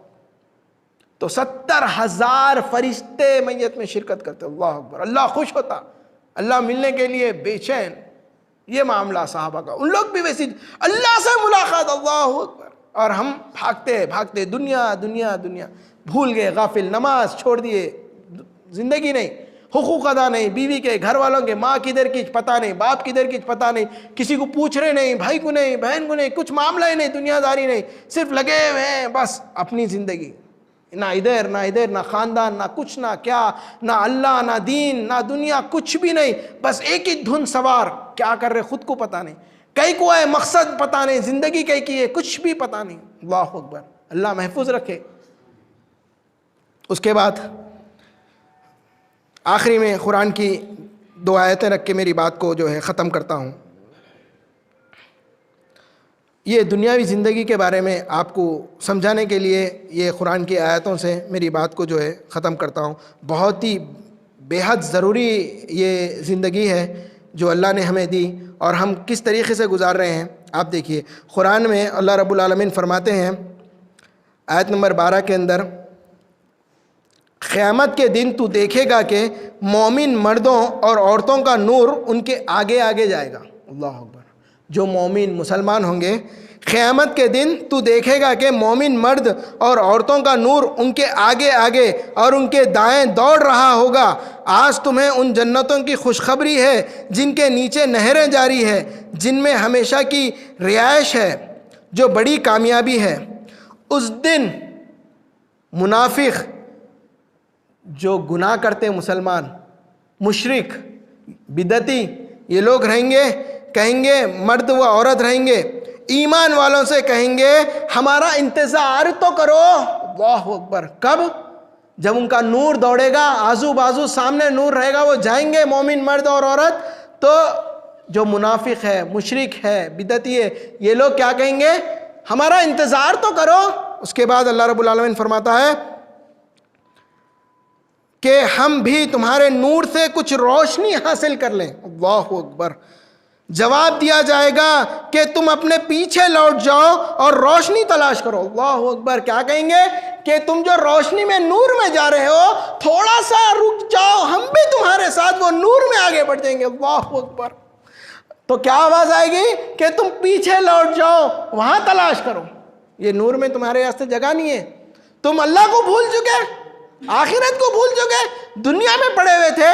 [SPEAKER 2] تو 70,000 فرشتے میت میں شرکت کرتے. اللہ اکبر. اللہ خوش ہوتا, اللہ ملنے کے لیے بے چین. یہ معاملہ صحابہ کا. ان لوگ بھی ویسی اللہ سے ملاقات. اللہ اکبر. اور ہم بھاگتے دنیا دنیا دنیا, بھول گئے, غافل, نماز چھوڑ دیے, زندگی نہیں, حقوق ادا نہیں, بیوی کے, گھر والوں کے, ماں کدھر کی پتہ نہیں, باپ کدھر کی پتہ نہیں, کسی کو پوچھ رہے نہیں, بھائی کو نہیں, بہن کو نہیں, کچھ معاملہ ہی نہیں, دنیا داری نہیں, صرف لگے ہوئے ہیں بس اپنی زندگی. نہ ادھر نہ ادھر, نہ خاندان, نہ کچھ, نہ کیا, نہ اللہ, نہ دین, نہ دنیا, کچھ بھی نہیں, بس ایک ہی دھن سوار. کیا کر رہے خود کو پتہ نہیں, کئی کو ہے مقصد پتہ نہیں, زندگی کئی کی ہے کچھ بھی پتہ نہیں. اللہ اکبر. اللہ محفوظ رکھے. اس کے بعد آخری میں قرآن کی 2 آیتیں رکھ کے میری بات کو جو ہے ختم کرتا ہوں. یہ دنیاوی زندگی کے بارے میں آپ کو سمجھانے کے لیے یہ قرآن کی آیتوں سے میری بات کو جو ہے ختم کرتا ہوں. بہت ہی بے حد ضروری یہ زندگی ہے جو اللہ نے ہمیں دی, اور ہم کس طریقے سے گزار رہے ہیں. آپ دیکھیے قرآن میں اللہ رب العالمین فرماتے ہیں آیت نمبر 12 کے اندر, قیامت کے دن تو دیکھے گا کہ مومن مردوں اور عورتوں کا نور ان کے آگے آگے جائے گا. اللہ اکبر. جو مومن مسلمان ہوں گے, قیامت کے دن تو دیکھے گا کہ مومن مرد اور عورتوں کا نور ان کے آگے آگے اور ان کے دائیں دوڑ رہا ہوگا. آج تمہیں ان جنتوں کی خوشخبری ہے جن کے نیچے نہریں جاری ہے, جن میں ہمیشہ کی رہائش ہے, جو بڑی کامیابی ہے. اس دن منافق, جو گناہ کرتے مسلمان, مشرک, بدعتی, یہ لوگ رہیں گے, کہیں گے, مرد و عورت رہیں گے, ایمان والوں سے کہیں گے ہمارا انتظار تو کرو. اللہ اکبر. کب؟ جب ان کا نور دوڑے گا, آزو بازو سامنے نور رہے گا, وہ جائیں گے مومن مرد اور عورت. تو جو منافق ہے, مشرک ہے, بدعتی ہے, یہ لوگ کیا کہیں گے؟ ہمارا انتظار تو کرو. اس کے بعد اللہ رب العالمین فرماتا ہے کہ ہم بھی تمہارے نور سے کچھ روشنی حاصل کر لیں. اللہ اکبر. جواب دیا جائے گا کہ تم اپنے پیچھے لوٹ جاؤ اور روشنی تلاش کرو. اللہ اکبر. کیا کہیں گے کہ تم جو روشنی میں نور میں جا رہے ہو تھوڑا سا رک جاؤ, ہم بھی تمہارے ساتھ وہ نور میں آگے بڑھ جائیں گے. اللہ اکبر. تو کیا آواز آئے گی کہ تم پیچھے لوٹ جاؤ, وہاں تلاش کرو. یہ نور میں تمہارے واسطے جگہ نہیں ہے. تم اللہ کو بھول چکے, آخرت کو بھول چکے, دنیا میں پڑے ہوئے تھے.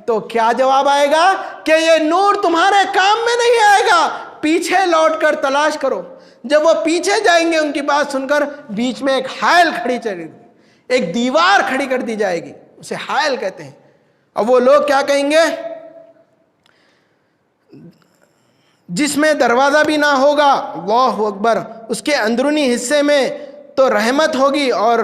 [SPEAKER 2] تو کیا جواب آئے گا کہ یہ نور تمہارے کام میں نہیں آئے گا, پیچھے لوٹ کر تلاش کرو. جب وہ پیچھے جائیں گے ان کی بات سن کر بیچ میں ایک حائل کھڑی چلے گی, ایک دیوار کھڑی کر دی جائے گی, اسے حائل کہتے ہیں. اب وہ لوگ کیا کہیں گے, جس میں دروازہ بھی نہ ہوگا, اللہ اکبر, اس کے اندرونی حصے میں تو رحمت ہوگی اور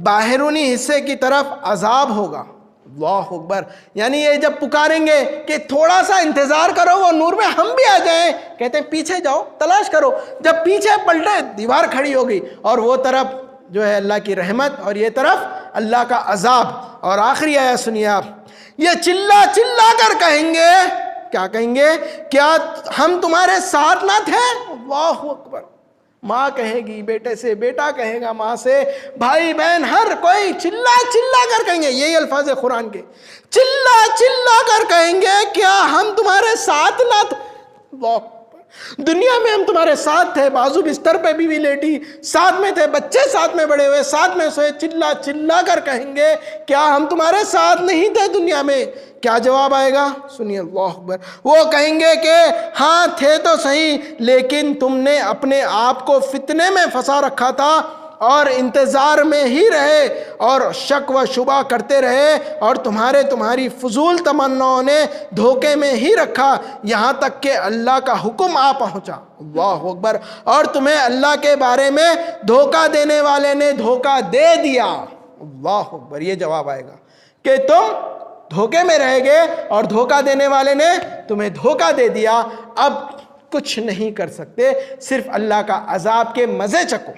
[SPEAKER 2] باہرونی حصے کی طرف عذاب ہوگا. اللہ اکبر. یعنی یہ جب پکاریں گے کہ تھوڑا سا انتظار کرو وہ نور میں ہم بھی آ جائیں, کہتے ہیں پیچھے جاؤ تلاش کرو. جب پیچھے پلٹے دیوار کھڑی ہوگی اور وہ طرف جو ہے اللہ کی رحمت اور یہ طرف اللہ کا عذاب. اور آخری آیت سنیے آپ, یہ چلا چلا کر کہیں گے, کیا کہیں گے, کیا ہم تمہارے ساتھ نہ تھے. اللہ اکبر. ماں کہے گی بیٹے سے, بیٹا کہے گا ماں سے, بھائی بہن ہر کوئی چلا چلا کر کہیں گے, یہی الفاظ ہے قرآن کے, چلا چلا کر کہیں گے کیا ہم تمہارے ساتھ نہ تھے. دنیا میں ہم تمہارے ساتھ تھے, بازو بستر پہ بیوی لیٹی, ساتھ میں تھے, بچے ساتھ میں بڑے ہوئے, ساتھ میں سوئے. چلا چلا کر کہیں گے کیا ہم تمہارے ساتھ نہیں تھے دنیا میں. کیا جواب آئے گا سنیے. اللہ اکبر. وہ کہیں گے کہ ہاں تھے تو صحیح, لیکن تم نے اپنے آپ کو فتنے میں پھنسا رکھا تھا اور انتظار میں ہی رہے اور شک و شبہ کرتے رہے, اور تمہاری فضول تمناؤں نے دھوکے میں ہی رکھا یہاں تک کہ اللہ کا حکم آ پہنچا. اللہ اکبر. اور تمہیں اللہ کے بارے میں دھوکہ دینے والے نے دھوکہ دے دیا. اللہ اکبر. یہ جواب آئے گا کہ تم دھوکے میں رہ گئے اور دھوکہ دینے والے نے تمہیں دھوکہ دے دیا, اب کچھ نہیں کر سکتے, صرف اللہ کا عذاب کے مزے چکو.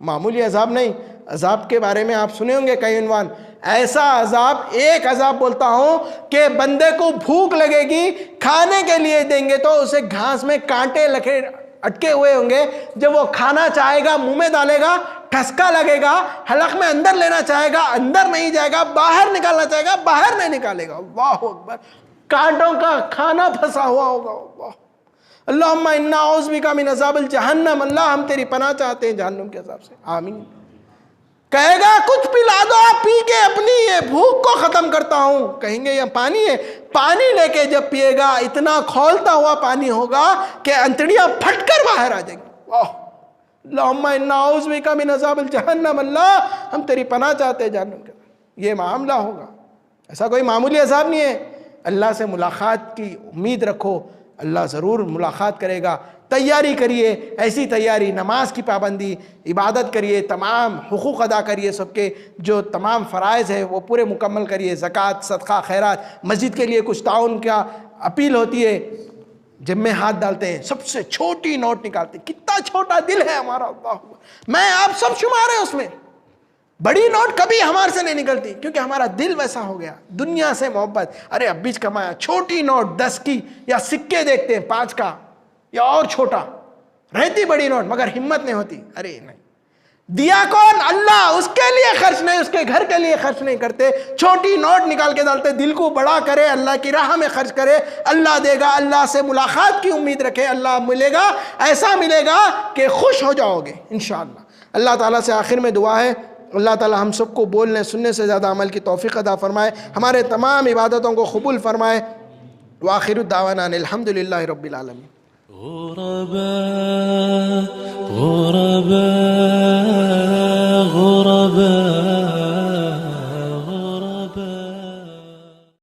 [SPEAKER 2] معمولی عذاب نہیں, عذاب کے بارے میں آپ سنے ہوں گے کئی عنوان. ایسا عذاب, ایک عذاب بولتا ہوں کہ بندے کو بھوک لگے گی, کھانے کے لیے دیں گے تو اسے گھاس میں کانٹے لگے اٹکے ہوئے ہوں گے, جب وہ کھانا چاہے گا منہ میں ڈالے گا ٹھسکا لگے گا, حلق میں اندر لینا چاہے گا اندر نہیں جائے گا, باہر نکالنا چاہے گا باہر نہیں نکالے گا. اللہ اکبر. کانٹوں کا کھانا پھنسا ہوا ہوگا. اللہ اللہم انا اعوذ بک من عذاب الجہنم, اللہ ہم تیری پناہ چاہتے ہیں جہنم کے عذاب سے, آمین. کہے گا کچھ پلا دو, آپ پی کے اپنی یہ بھوک کو ختم کرتا ہوں. کہیں گے یہ پانی ہے, پانی لے کے جب پیے گا اتنا کھولتا ہوا پانی ہوگا کہ انتڑیاں پھٹ کر باہر آ جائیں گی. اللہم انا اعوذ بک من عذاب الجہنم, اللہ ہم تیری پناہ چاہتے ہیں جہنم کے. یہ معاملہ ہوگا, ایسا کوئی معمولی عذاب نہیں ہے. اللہ سے ملاقات کی امید رکھو, اللہ ضرور ملاقات کرے گا. تیاری کریے, ایسی تیاری, نماز کی پابندی, عبادت کریے, تمام حقوق ادا کریے, سب کے جو تمام فرائض ہے وہ پورے مکمل کریے. زکوٰۃ, صدقہ, خیرات, مسجد کے لیے کچھ تعاون کا اپیل ہوتی ہے, جب میں ہاتھ ڈالتے ہیں سب سے چھوٹی نوٹ نکالتے ہیں. کتنا چھوٹا دل ہے ہمارا, اللہ میں آپ سب شمار ہیں اس میں. بڑی نوٹ کبھی ہمارے سے نہیں نکلتی کیونکہ ہمارا دل ویسا ہو گیا, دنیا سے محبت. ارے اب بھی کمایا, چھوٹی نوٹ 10 کی یا سکے دیکھتے ہیں 5 کا یا اور چھوٹا, رہتی بڑی نوٹ مگر ہمت نہیں ہوتی. ارے نہیں, دیا کون؟ اللہ, اس کے لیے خرچ نہیں, اس کے گھر کے لیے خرچ نہیں کرتے. چھوٹی نوٹ نکال کے ڈالتے, دل کو بڑا کرے, اللہ کی راہ میں خرچ کرے, اللہ دے گا. اللہ سے ملاقات کی امید رکھے, اللہ ملے گا, ایسا ملے گا کہ خوش ہو جاؤ گے انشاءاللہ. اللہ تعالیٰ سے آخر میں دعا ہے, اللہ تعالیٰ ہم سب کو بولنے سننے سے زیادہ عمل کی توفیق عطا فرمائے, ہمارے تمام عبادتوں کو قبول فرمائے. وآخر الدعوانا الحمدللہ رب العالمین.